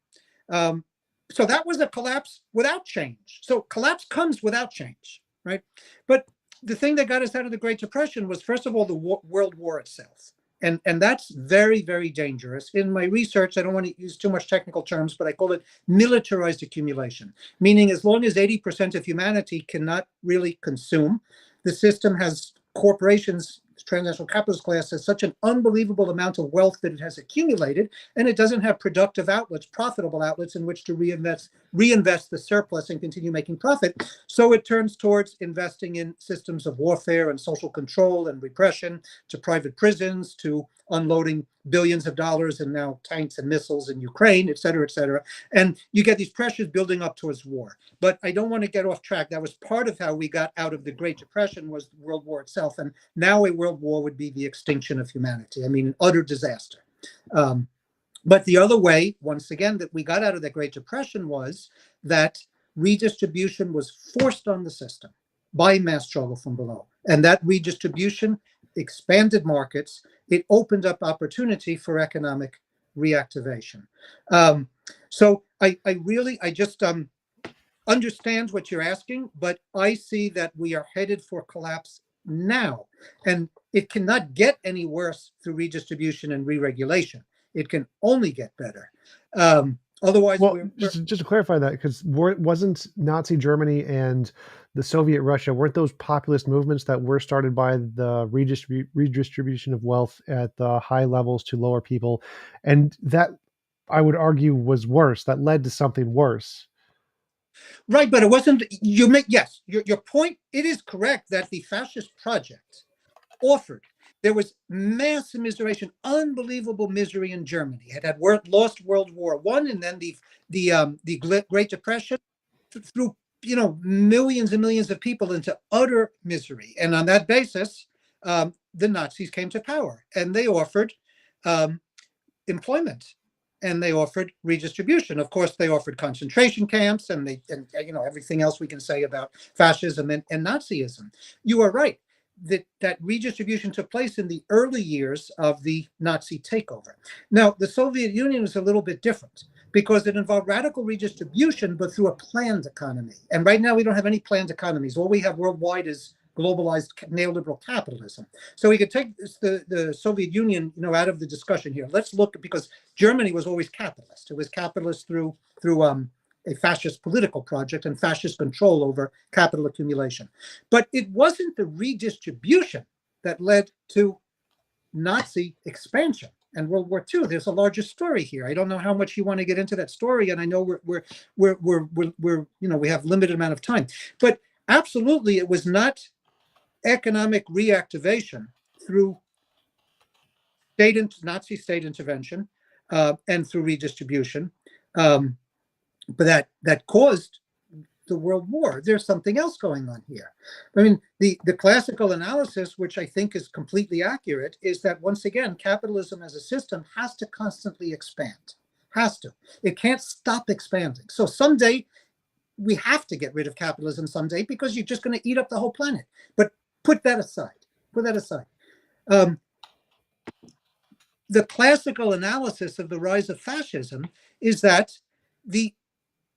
So that was a collapse without change. So collapse comes without change, right? But the thing that got us out of the Great Depression was, first of all, the World War itself. And that's very, very dangerous. In my research, I don't want to use too much technical terms, but I call it militarized accumulation, meaning as long as 80% of humanity cannot really consume, the system has corporations, transnational capitalist class has such an unbelievable amount of wealth that it has accumulated, and it doesn't have productive outlets, profitable outlets in which to reinvest the surplus and continue making profit. So it turns towards investing in systems of warfare and social control and repression, to private prisons, to unloading billions of dollars and now tanks and missiles in Ukraine, et cetera, et cetera. And you get these pressures building up towards war. But I don't want to get off track. That was part of how we got out of the Great Depression, was World War itself. And now we're World War would be the extinction of humanity. I mean, an utter disaster. But the other way, once again, that we got out of the Great Depression was that redistribution was forced on the system by mass struggle from below. And that redistribution expanded markets. It opened up opportunity for economic reactivation. So I just understand what you're asking, but I see that we are headed for collapse now. And it cannot get any worse through redistribution and re-regulation. It can only get better. Otherwise, well, just to clarify that, because wasn't Nazi Germany and the Soviet Russia, weren't those populist movements that were started by the redistribution of wealth at the high levels to lower people? And that, I would argue, was worse. That led to something worse. Right, but it wasn't, yes, your point, it is correct that the fascist project offered, there was mass immiseration, unbelievable misery in Germany. It had lost World War I, and then the Great Depression threw millions and millions of people into utter misery. And on that basis, the Nazis came to power, and they offered employment, and they offered redistribution. Of course, they offered concentration camps, and everything else we can say about fascism and Nazism. You are right. That redistribution took place in the early years of the Nazi takeover. Now, the Soviet Union was a little bit different because it involved radical redistribution, but through a planned economy. And right now, we don't have any planned economies. All we have worldwide is globalized neoliberal capitalism. So we could take the Soviet Union, out of the discussion here. Let's look, because Germany was always capitalist. It was capitalist through a fascist political project and fascist control over capital accumulation. But it wasn't the redistribution that led to Nazi expansion and World War II. There's a larger story here. I don't know how much you want to get into that story, and I know we have limited amount of time. But absolutely, it was not economic reactivation through Nazi state intervention and through redistribution. But that caused the World War. There's something else going on here. I mean, the classical analysis, which I think is completely accurate, is that once again, capitalism as a system has to constantly expand. Has to. It can't stop expanding. So someday we have to get rid of capitalism someday, because you're just going to eat up the whole planet. But put that aside. The classical analysis of the rise of fascism is that the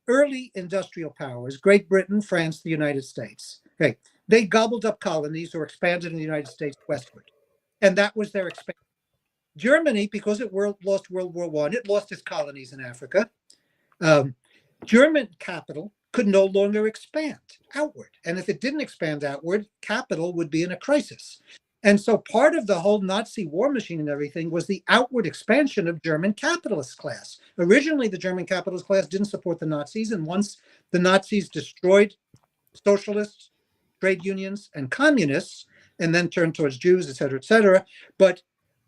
early industrial powers, Great Britain, France, the United States, okay, they gobbled up colonies or expanded in the United States westward. And that was their expansion. Germany, because it lost World War I, it lost its colonies in Africa. German capital could no longer expand outward. And if it didn't expand outward, capital would be in a crisis. And so part of the whole Nazi war machine and everything was the outward expansion of German capitalist class. Originally, the German capitalist class didn't support the Nazis. And once the Nazis destroyed socialists, trade unions, and communists, and then turned towards Jews, et cetera, but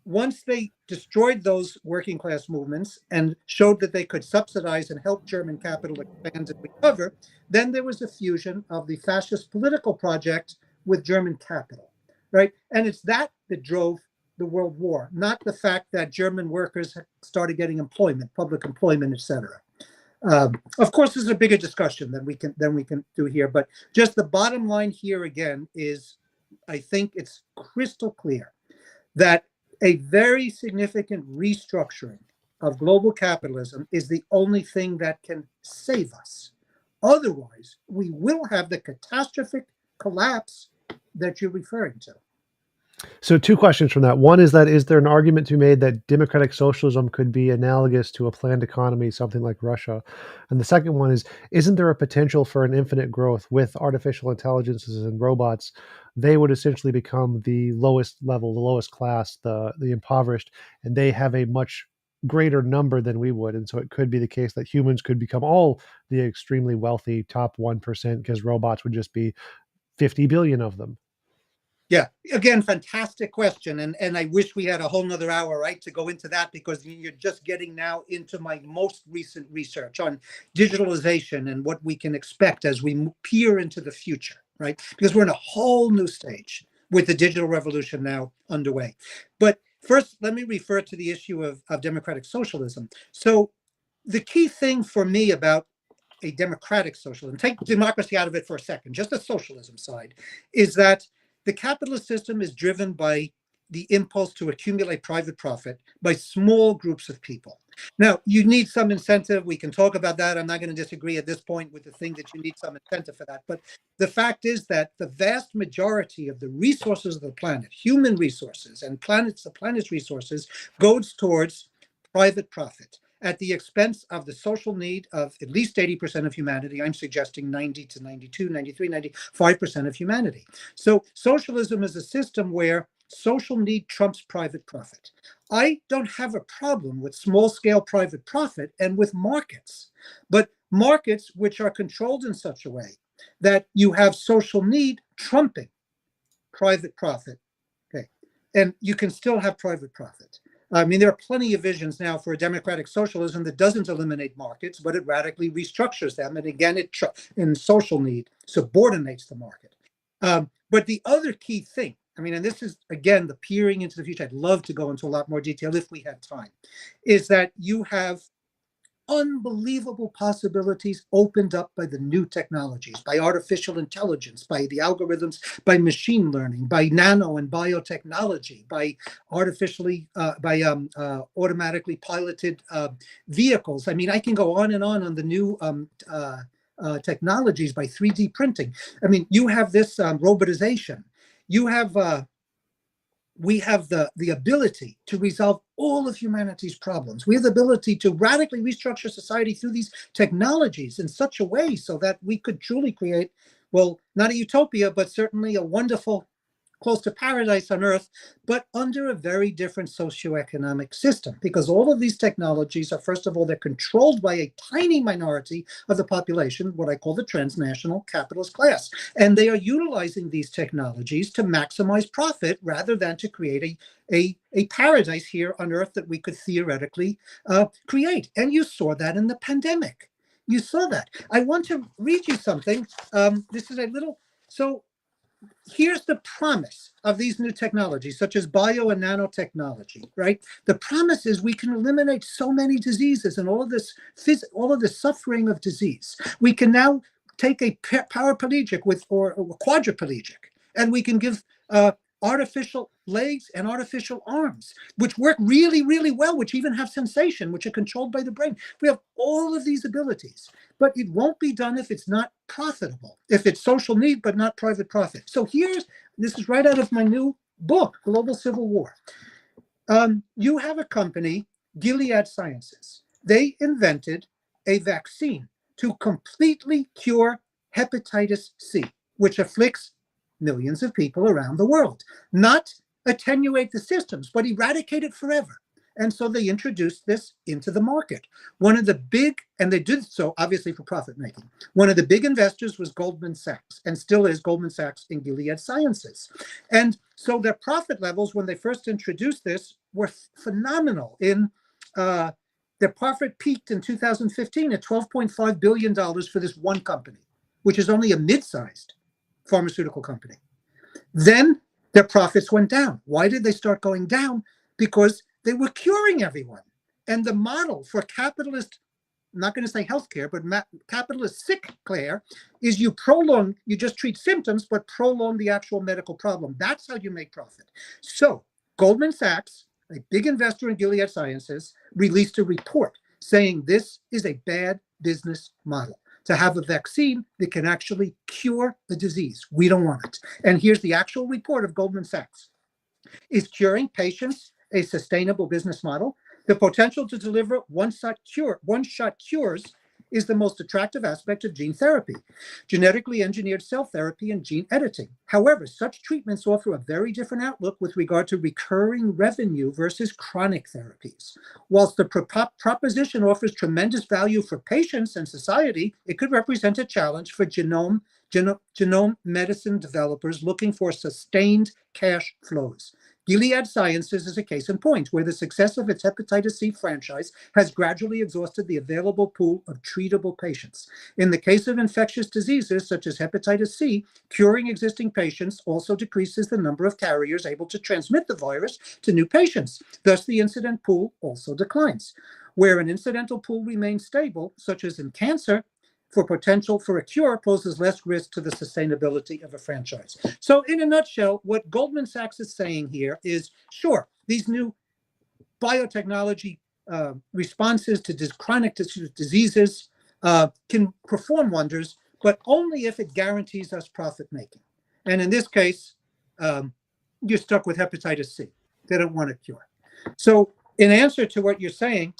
once they destroyed those working class movements and showed that they could subsidize and help German capital expand and recover, then there was a fusion of the fascist political project with German capital. Right. And it's that drove the World War, not the fact that German workers started getting employment, public employment, et cetera. Of course, this is a bigger discussion than we can do here. But just the bottom line here again is, I think it's crystal clear that a very significant restructuring of global capitalism is the only thing that can save us. Otherwise, we will have the catastrophic collapse that you're referring to. So 2 questions from that. One is there an argument to be made that democratic socialism could be analogous to a planned economy, something like Russia? And the second one is, isn't there a potential for an infinite growth with artificial intelligences and robots? They would essentially become the lowest level, the lowest class, the impoverished, and they have a much greater number than we would. And so it could be the case that humans could become all the extremely wealthy top 1%, because robots would just be 50 billion of them. Yeah, again, fantastic question. And I wish we had a whole nother hour, right, to go into that, because you're just getting now into my most recent research on digitalization and what we can expect as we peer into the future, right? Because we're in a whole new stage. with the digital revolution now underway. But first, let me refer to the issue of democratic socialism. So the key thing for me about a democratic socialism, take democracy out of it for a second, just the socialism side, is that the capitalist system is driven by the impulse to accumulate private profit by small groups of people. Now, you need some incentive. We can talk about that. I'm not going to disagree at this point with the thing that you need some incentive for that. But the fact is that the vast majority of the resources of the planet, human resources and the planet's resources, goes towards private profit at the expense of the social need of at least 80% of humanity. I'm suggesting 90 to 92, 93, 95% of humanity. So socialism is a system where social need trumps private profit. I don't have a problem with small-scale private profit and with markets, but markets which are controlled in such a way that you have social need trumping private profit. Okay, and you can still have private profit. I mean, there are plenty of visions now for a democratic socialism that doesn't eliminate markets, but it radically restructures them. And again, it in social need subordinates the market. But the other key thing, I mean, and this is, again, the peering into the future, I'd love to go into a lot more detail if we had time, is that you have unbelievable possibilities opened up by the new technologies, by artificial intelligence, by the algorithms, by machine learning, by nano and biotechnology, by automatically piloted vehicles. I mean, I can go on the new technologies, by 3D printing. I mean, you have this robotization. You have we have the ability to resolve all of humanity's problems. We have the ability to radically restructure society through these technologies in such a way so that we could truly create, well, not a utopia, but certainly a wonderful, close to paradise on Earth, but under a very different socioeconomic system. Because all of these technologies are, first of all, they're controlled by a tiny minority of the population, what I call the transnational capitalist class. And they are utilizing these technologies to maximize profit rather than to create a paradise here on Earth that we could theoretically create. And you saw that in the pandemic. You saw that. I want to read you something. This is a little, so here's the promise of these new technologies, such as bio and nanotechnology, right? The promise is we can eliminate so many diseases and all of this suffering of disease. We can now take a paraplegic or a quadriplegic, and we can give artificial legs and artificial arms, which work really, really well, which even have sensation, which are controlled by the brain. We have all of these abilities, but it won't be done if it's not profitable, if it's social need, but not private profit. So this is right out of my new book, Global Civil War. You have a company, Gilead Sciences. They invented a vaccine to completely cure hepatitis C, which afflicts millions of people around the world. Not attenuate the systems, but eradicate it forever. And so they introduced this into the market. One of the big, and they did so obviously for profit making. One of the big investors was Goldman Sachs, and still is Goldman Sachs in Gilead Sciences. And so their profit levels when they first introduced this were phenomenal. Their profit peaked in 2015 at $12.5 billion for this one company, which is only a mid-sized pharmaceutical company. Then their profits went down. Why did they start going down? Because they were curing everyone. And the model for capitalist, I'm not going to say healthcare, but capitalist sick care is you just treat symptoms, but prolong the actual medical problem. That's how you make profit. So Goldman Sachs, a big investor in Gilead Sciences, released a report saying this is a bad business model. To have a vaccine that can actually cure the disease. We don't want it. And here's the actual report of Goldman Sachs. Is curing patients a sustainable business model? The potential to deliver one-shot cures is the most attractive aspect of gene therapy, genetically engineered cell therapy, and gene editing. However, such treatments offer a very different outlook with regard to recurring revenue versus chronic therapies. Whilst the proposition offers tremendous value for patients and society, it could represent a challenge for genome medicine developers looking for sustained cash flows. Gilead Sciences is a case in point, where the success of its hepatitis C franchise has gradually exhausted the available pool of treatable patients. In the case of infectious diseases such as hepatitis C, curing existing patients also decreases the number of carriers able to transmit the virus to new patients. Thus, the incident pool also declines. Where an incidental pool remains stable, such as in cancer, for potential for a cure poses less risk to the sustainability of a franchise. So in a nutshell, what Goldman Sachs is saying here is, sure, these new biotechnology responses to chronic diseases can perform wonders, but only if it guarantees us profit making. And in this case, you're stuck with hepatitis C. They don't want a cure. So in answer to what you're saying,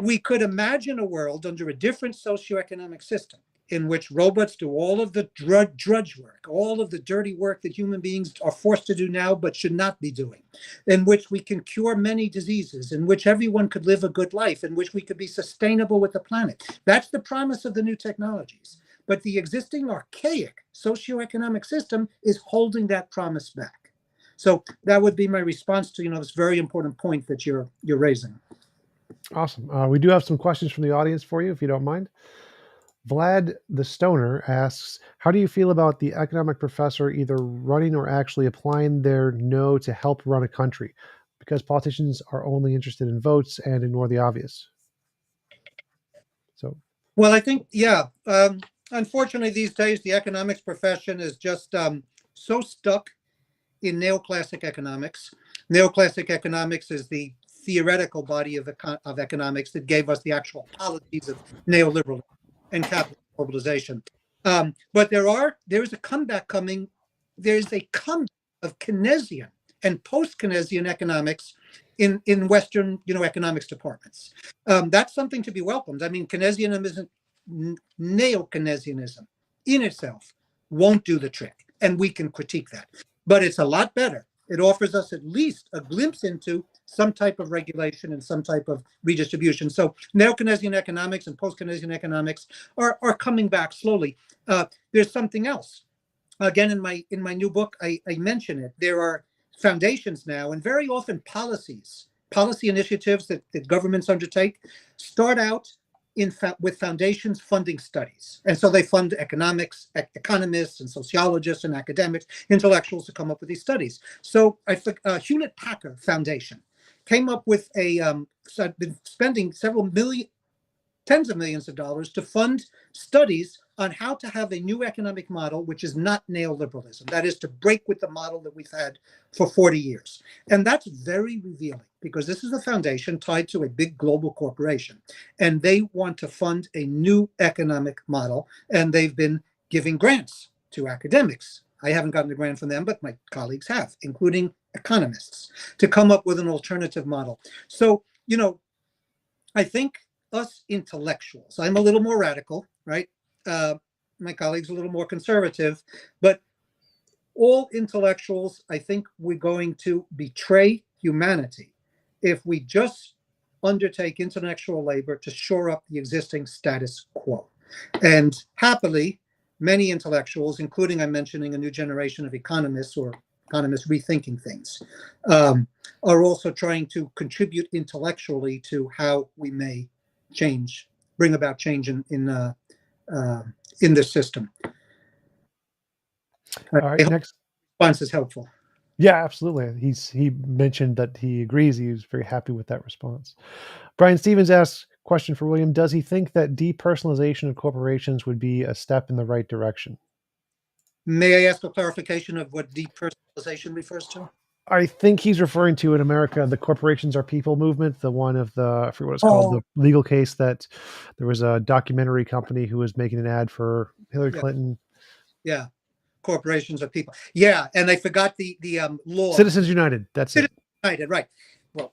we could imagine a world under a different socioeconomic system in which robots do all of the drudge work, all of the dirty work that human beings are forced to do now but should not be doing, in which we can cure many diseases, in which everyone could live a good life, in which we could be sustainable with the planet. That's the promise of the new technologies. But the existing archaic socioeconomic system is holding that promise back. So that would be my response to this very important point that you're raising. Awesome. We do have some questions from the audience for you, if you don't mind. Vlad the Stoner asks, how do you feel about the economic professor either running or actually applying their know to help run a country? Because politicians are only interested in votes and ignore the obvious. So, well, I think, unfortunately, these days, the economics profession is just so stuck in neoclassic economics. Neoclassic economics is the theoretical body of economics that gave us the actual policies of neoliberalism and capitalist globalization. But there is a comeback coming. There's a comeback of Keynesian and post-Keynesian economics in Western, economics departments. That's something to be welcomed. I mean, Keynesianism, neo-Keynesianism in itself won't do the trick, and we can critique that. But it's a lot better. It offers us at least a glimpse into some type of regulation and some type of redistribution. So neo-Keynesian economics and post-Keynesian economics are coming back slowly. There's something else. Again, in my new book, I mention it. There are foundations now, and very often policy initiatives that governments undertake start out with foundations funding studies. And so they fund economists and sociologists and academics, intellectuals to come up with these studies. So Hewlett-Packard Foundation came up with been spending tens of millions of dollars to fund studies on how to have a new economic model, which is not neoliberalism. That is to break with the model that we've had for 40 years. And that's very revealing because this is a foundation tied to a big global corporation. And they want to fund a new economic model. And they've been giving grants to academics. I haven't gotten a grant from them, but my colleagues have, including economists, to come up with an alternative model. So, I think us intellectuals, I'm a little more radical, right? My colleagues a little more conservative, but all intellectuals, I think we're going to betray humanity if we just undertake intellectual labor to shore up the existing status quo. And happily, many intellectuals, including I'm mentioning a new generation of economists or economists rethinking things, are also trying to contribute intellectually to how we may bring about change in this system. all right, next response is helpful. Yeah, absolutely. He mentioned that he agrees. He was very happy with that response. Brian Stevens asks, question for William, does he think that depersonalization of corporations would be a step in the right direction? May I ask a clarification of what depersonalization refers to? I think he's referring to in America, the corporations are people movement, the one of I forget what it's called, the legal case that there was a documentary company who was making an ad for Hillary Clinton. Yeah. Corporations are people. Yeah. And I forgot the law. Citizens United. That's Citizens United, right. Well,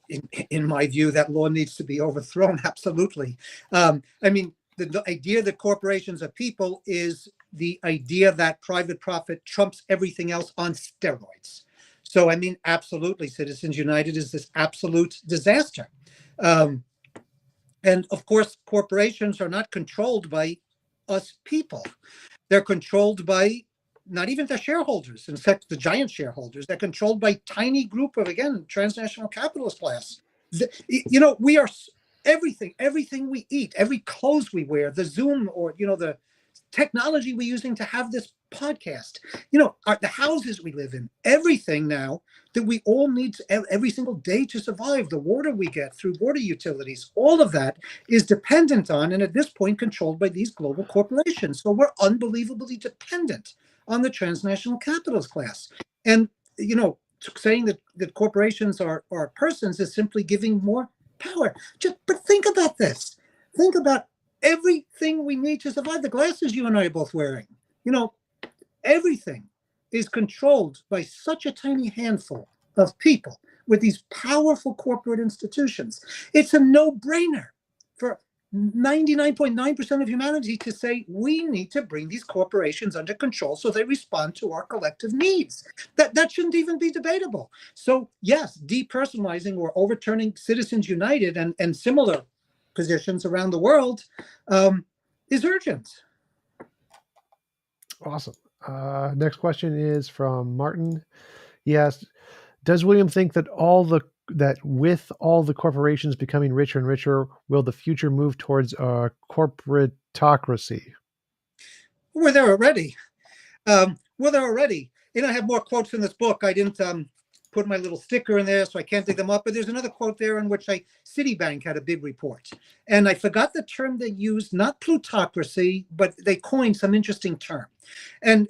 in my view, that law needs to be overthrown. Absolutely. I mean, the idea that corporations are people is the idea that private profit trumps everything else on steroids. So, I mean, absolutely, Citizens United is this absolute disaster. And of course, corporations are not controlled by us people. They're controlled by not even the shareholders, in fact, the giant shareholders. They're controlled by tiny group of, again, transnational capitalist class. We are everything we eat, every clothes we wear, the Zoom, or, the technology we're using to have this podcast, the houses we live in, everything now that we all need every single day to survive, the water we get through water utilities, all of that is dependent on, and at this point controlled by, these global corporations. So we're unbelievably dependent on the transnational capitalist class. And, saying that corporations are persons is simply giving more power. But think about this. Think about everything we need to survive. The glasses you and I are both wearing, everything is controlled by such a tiny handful of people with these powerful corporate institutions. It's a no-brainer for 99.9% of humanity to say we need to bring these corporations under control so they respond to our collective needs. That shouldn't even be debatable. So yes, depersonalizing or overturning Citizens United and similar positions around the world is urgent. Awesome. Next question is from Martin. He asked, does William think that with all the corporations becoming richer and richer, will the future move towards a corporatocracy? We're there already. I have more quotes in this book. I didn't put my little sticker in there, so I can't dig them up. But there's another quote there in which Citibank had a big report. And I forgot the term they used, not plutocracy, but they coined some interesting term. And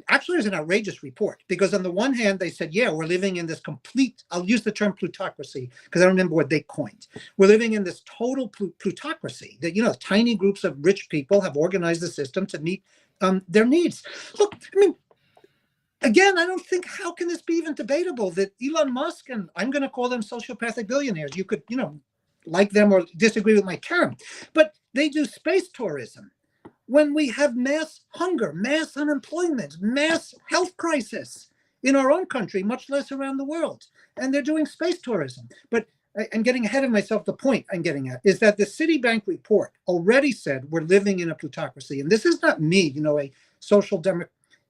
actually it was an outrageous report, because on the one hand, they said, yeah, we're living in this complete, I'll use the term plutocracy because I don't remember what they coined. We're living in this total plutocracy that, tiny groups of rich people have organized the system to meet their needs. Look, again, I don't think, how can this be even debatable that Elon Musk, and I'm going to call them sociopathic billionaires. You could, like them or disagree with my term, but they do space tourism when we have mass hunger, mass unemployment, mass health crisis in our own country, much less around the world. And they're doing space tourism. But I'm getting ahead of myself. The point I'm getting at is that the Citibank report already said we're living in a plutocracy. And this is not me, a social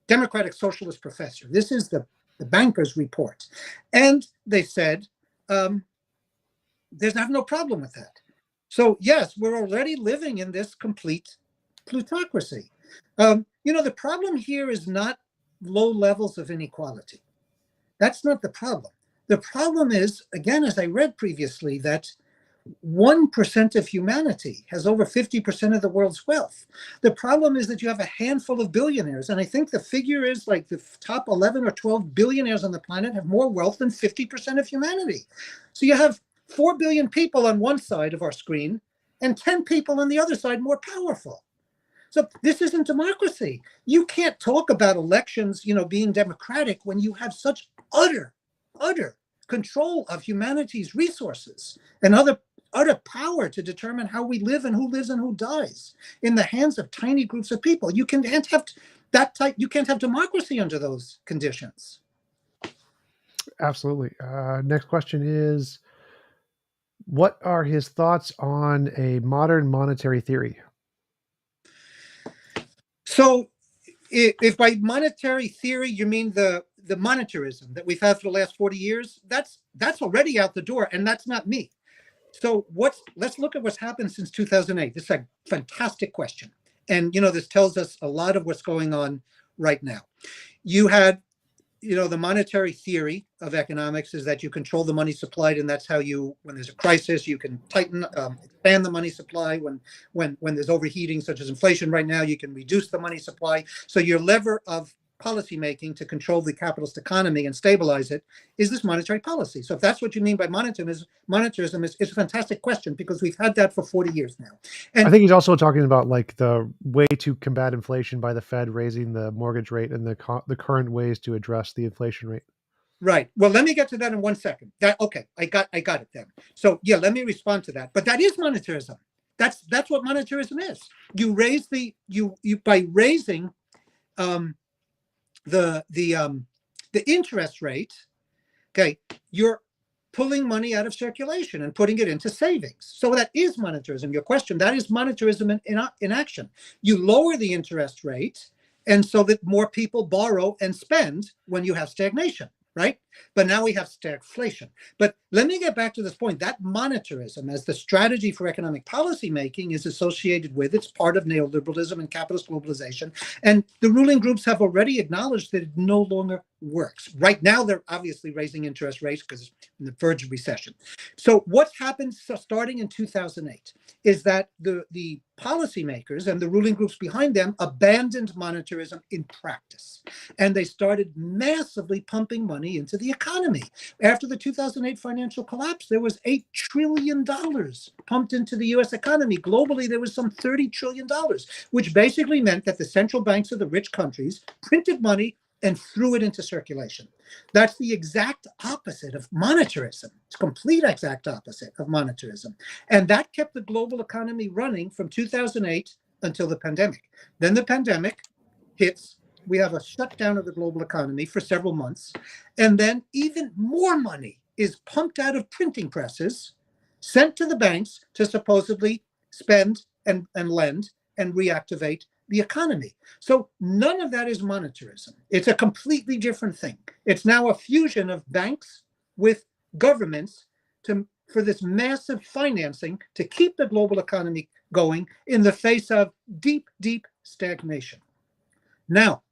democratic socialist professor. This is the bankers' report. And they said, there's no problem with that. So yes, we're already living in this complete plutocracy. The problem here is not low levels of inequality. That's not the problem. The problem is, again, as I read previously, that 1% of humanity has over 50% of the world's wealth. The problem is that you have a handful of billionaires, and I think the figure is like the top 11 or 12 billionaires on the planet have more wealth than 50% of humanity. So you have 4 billion people on one side of our screen and 10 people on the other side more powerful. So this isn't democracy. You can't talk about elections, being democratic when you have such utter control of humanity's resources and utter power to determine how we live and who lives and who dies in the hands of tiny groups of people. You can't have democracy under those conditions. Absolutely. Next question is, what are his thoughts on a modern monetary theory? So if by monetary theory you mean the monetarism that we've had for the last 40 years, that's already out the door, and that's not me. So let's look at what's happened since 2008. This is a fantastic question. And, this tells us a lot of what's going on right now. You had, the monetary theory of economics is that you control the money supply, and that's how when there's a crisis, you can expand the money supply. When there's overheating, such as inflation right now, you can reduce the money supply. So your lever of policymaking to control the capitalist economy and stabilize it is this monetary policy. So if that's what you mean by monetarism is a fantastic question, because we've had that for 40 years now. And I think he's also talking about like the way to combat inflation by the Fed raising the mortgage rate and the current ways to address the inflation rate. Right. Well, let me get to that in 1 second. Okay, I got it then. So yeah, let me respond to that. But that is monetarism. That's what monetarism is. You raise by raising the interest rate, okay, you're pulling money out of circulation and putting it into savings. So that is monetarism. Your question, that is monetarism in action. You lower the interest rate And so that more people borrow and spend when you have stagnation, right? But now we have stagflation. But let me get back to this point. That monetarism as the strategy for economic policy making is associated with, it's part of neoliberalism and capitalist globalization. And the ruling groups have already acknowledged that it no longer works. Right now, they're obviously raising interest rates because it's on the verge of recession. So what's happened starting in 2008 is that the policymakers and the ruling groups behind them abandoned monetarism in practice. And they started massively pumping money into the economy. After the 2008 financial collapse, there was $8 trillion pumped into the US economy. Globally, there was some $30 trillion, which basically meant that the central banks of the rich countries printed money and threw it into circulation. That's the exact opposite of monetarism. It's complete exact opposite of monetarism. And that kept the global economy running from 2008 until the pandemic. Then the pandemic hits. We have a shutdown of the global economy for several months. And then even more money is pumped out of printing presses, sent to the banks to supposedly spend and lend and reactivate the economy. So none of that is monetarism. It's a completely different thing. It's now a fusion of banks with governments for this massive financing to keep the global economy going in the face of deep, deep stagnation. Now,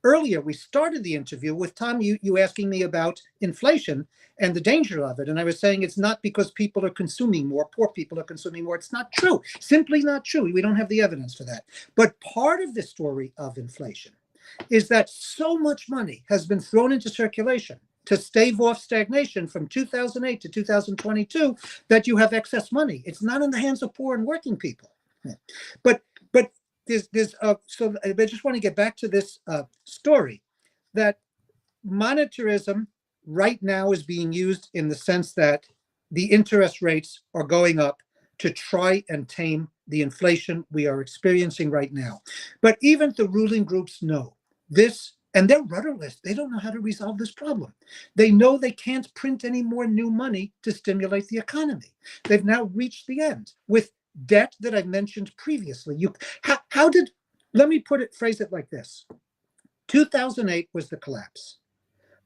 earlier we started the interview with Tom, you asking me about inflation and the danger of it. And I was saying it's not because people are consuming more, poor people are consuming more. It's not true, simply not true. We don't have the evidence for that. But part of the story of inflation is that so much money has been thrown into circulation to stave off stagnation from 2008 to 2022 that you have excess money. It's not in the hands of poor and working people. But so I just want to get back to this story that monetarism right now is being used in the sense that the interest rates are going up to try and tame the inflation we are experiencing right now. But even the ruling groups know this, and they're rudderless. They don't know how to resolve this problem. They know they can't print any more new money to stimulate the economy. They've now reached the end with debt that I mentioned previously. Let me phrase it like this. 2008 was the collapse.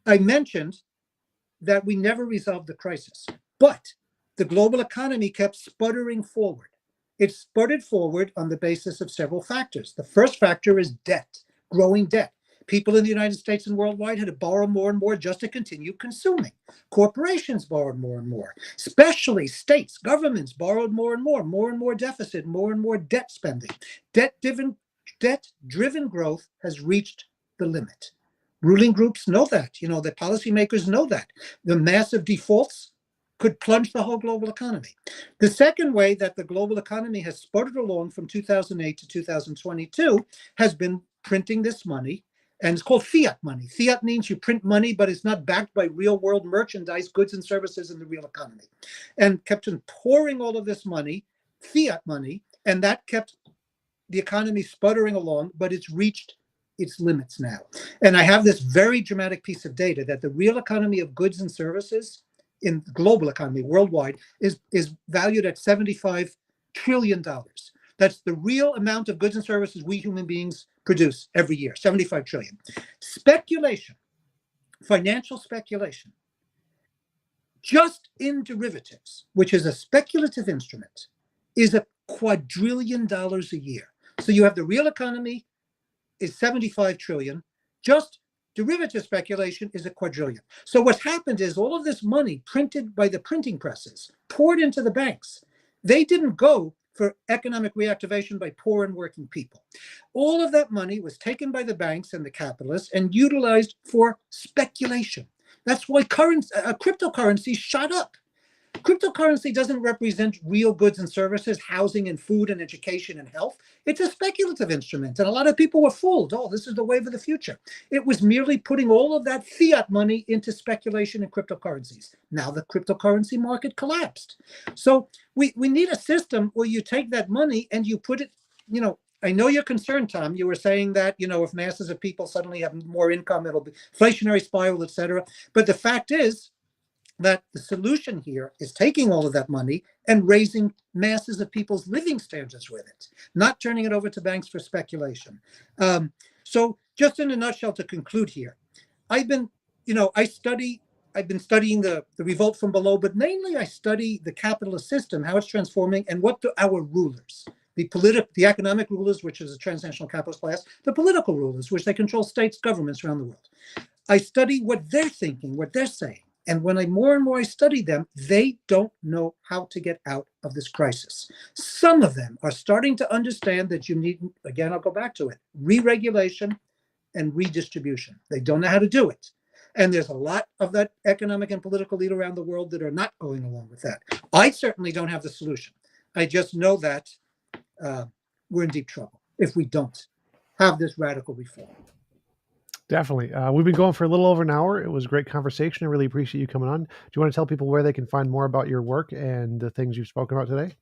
I mentioned that we never resolved the crisis, but the global economy kept sputtering forward. It sputtered forward on the basis of several factors. The first factor is debt, growing debt. People in the United States and worldwide had to borrow more and more just to continue consuming. Corporations borrowed more and more, especially states, governments borrowed more and more deficit, more and more debt spending. Debt-driven growth has reached the limit. Ruling groups know that, the policymakers know that. The massive defaults could plunge the whole global economy. The second way that the global economy has sputtered along from 2008 to 2022 has been printing this money, and it's called fiat money. Fiat means you print money, but it's not backed by real world merchandise, goods and services in the real economy. And kept on pouring all of this money, fiat money, and that kept the economy sputtering along, but it's reached its limits now. And I have this very dramatic piece of data that the real economy of goods and services in the global economy worldwide is valued at $75 trillion. That's the real amount of goods and services we human beings produce every year, 75 trillion. Speculation, financial speculation, just in derivatives, which is a speculative instrument, is $1 quadrillion a year. So you have the real economy is 75 trillion, just derivative speculation is $1 quadrillion. So what's happened is all of this money printed by the printing presses poured into the banks. They didn't go for economic reactivation by poor and working people. All of that money was taken by the banks and the capitalists and utilized for speculation. That's why cryptocurrency shot up. Cryptocurrency doesn't represent real goods and services, housing and food and education and health. It's a speculative instrument. And a lot of people were fooled. Oh, this is the wave of the future. It was merely putting all of that fiat money into speculation in cryptocurrencies. Now the cryptocurrency market collapsed. So we need a system where you take that money and you put it, I know you're concerned, Tom. You were saying that, if masses of people suddenly have more income, it'll be inflationary spiral, et cetera. But the fact is, that the solution here is taking all of that money and raising masses of people's living standards with it, not turning it over to banks for speculation. So just in a nutshell, to conclude here, I've been studying the revolt from below, but mainly I study the capitalist system, how it's transforming, and what do our rulers, the economic rulers, which is a transnational capitalist class, the political rulers, which they control states, governments around the world. I study what they're thinking, what they're saying. And when more and more I study them, they don't know how to get out of this crisis. Some of them are starting to understand that you need, again, I'll go back to it, re-regulation and redistribution. They don't know how to do it. And there's a lot of that economic and political elite around the world that are not going along with that. I certainly don't have the solution. I just know that we're in deep trouble if we don't have this radical reform. Definitely. We've been going for a little over an hour. It was a great conversation. I really appreciate you coming on. Do you want to tell people where they can find more about your work and the things you've spoken about today?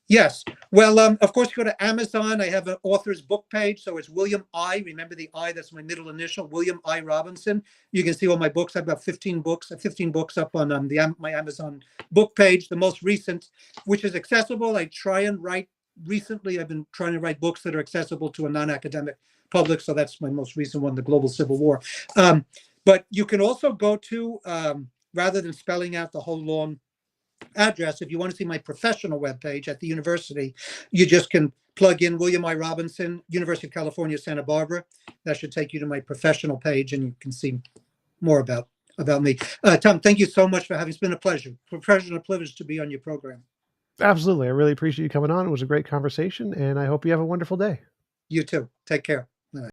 Yes. Well, of course, you go to Amazon. I have an author's book page. So it's William I. Remember the I, that's my middle initial, William I. Robinson. You can see all my books. I have about 15 books up on my Amazon book page. The most recent, which is accessible. I try and write recently. I've been trying to write books that are accessible to a non-academic public. So that's my most recent one, The Global Civil War. But you can also go to, rather than spelling out the whole long address, if you want to see my professional webpage at the university, you just can plug in William I. Robinson, University of California, Santa Barbara. That should take you to my professional page, and you can see more about me. Tom, thank you so much for having. It's been a pleasure and a privilege to be on your program. Absolutely. I really appreciate you coming on. It was a great conversation, and I hope you have a wonderful day. You too. Take care.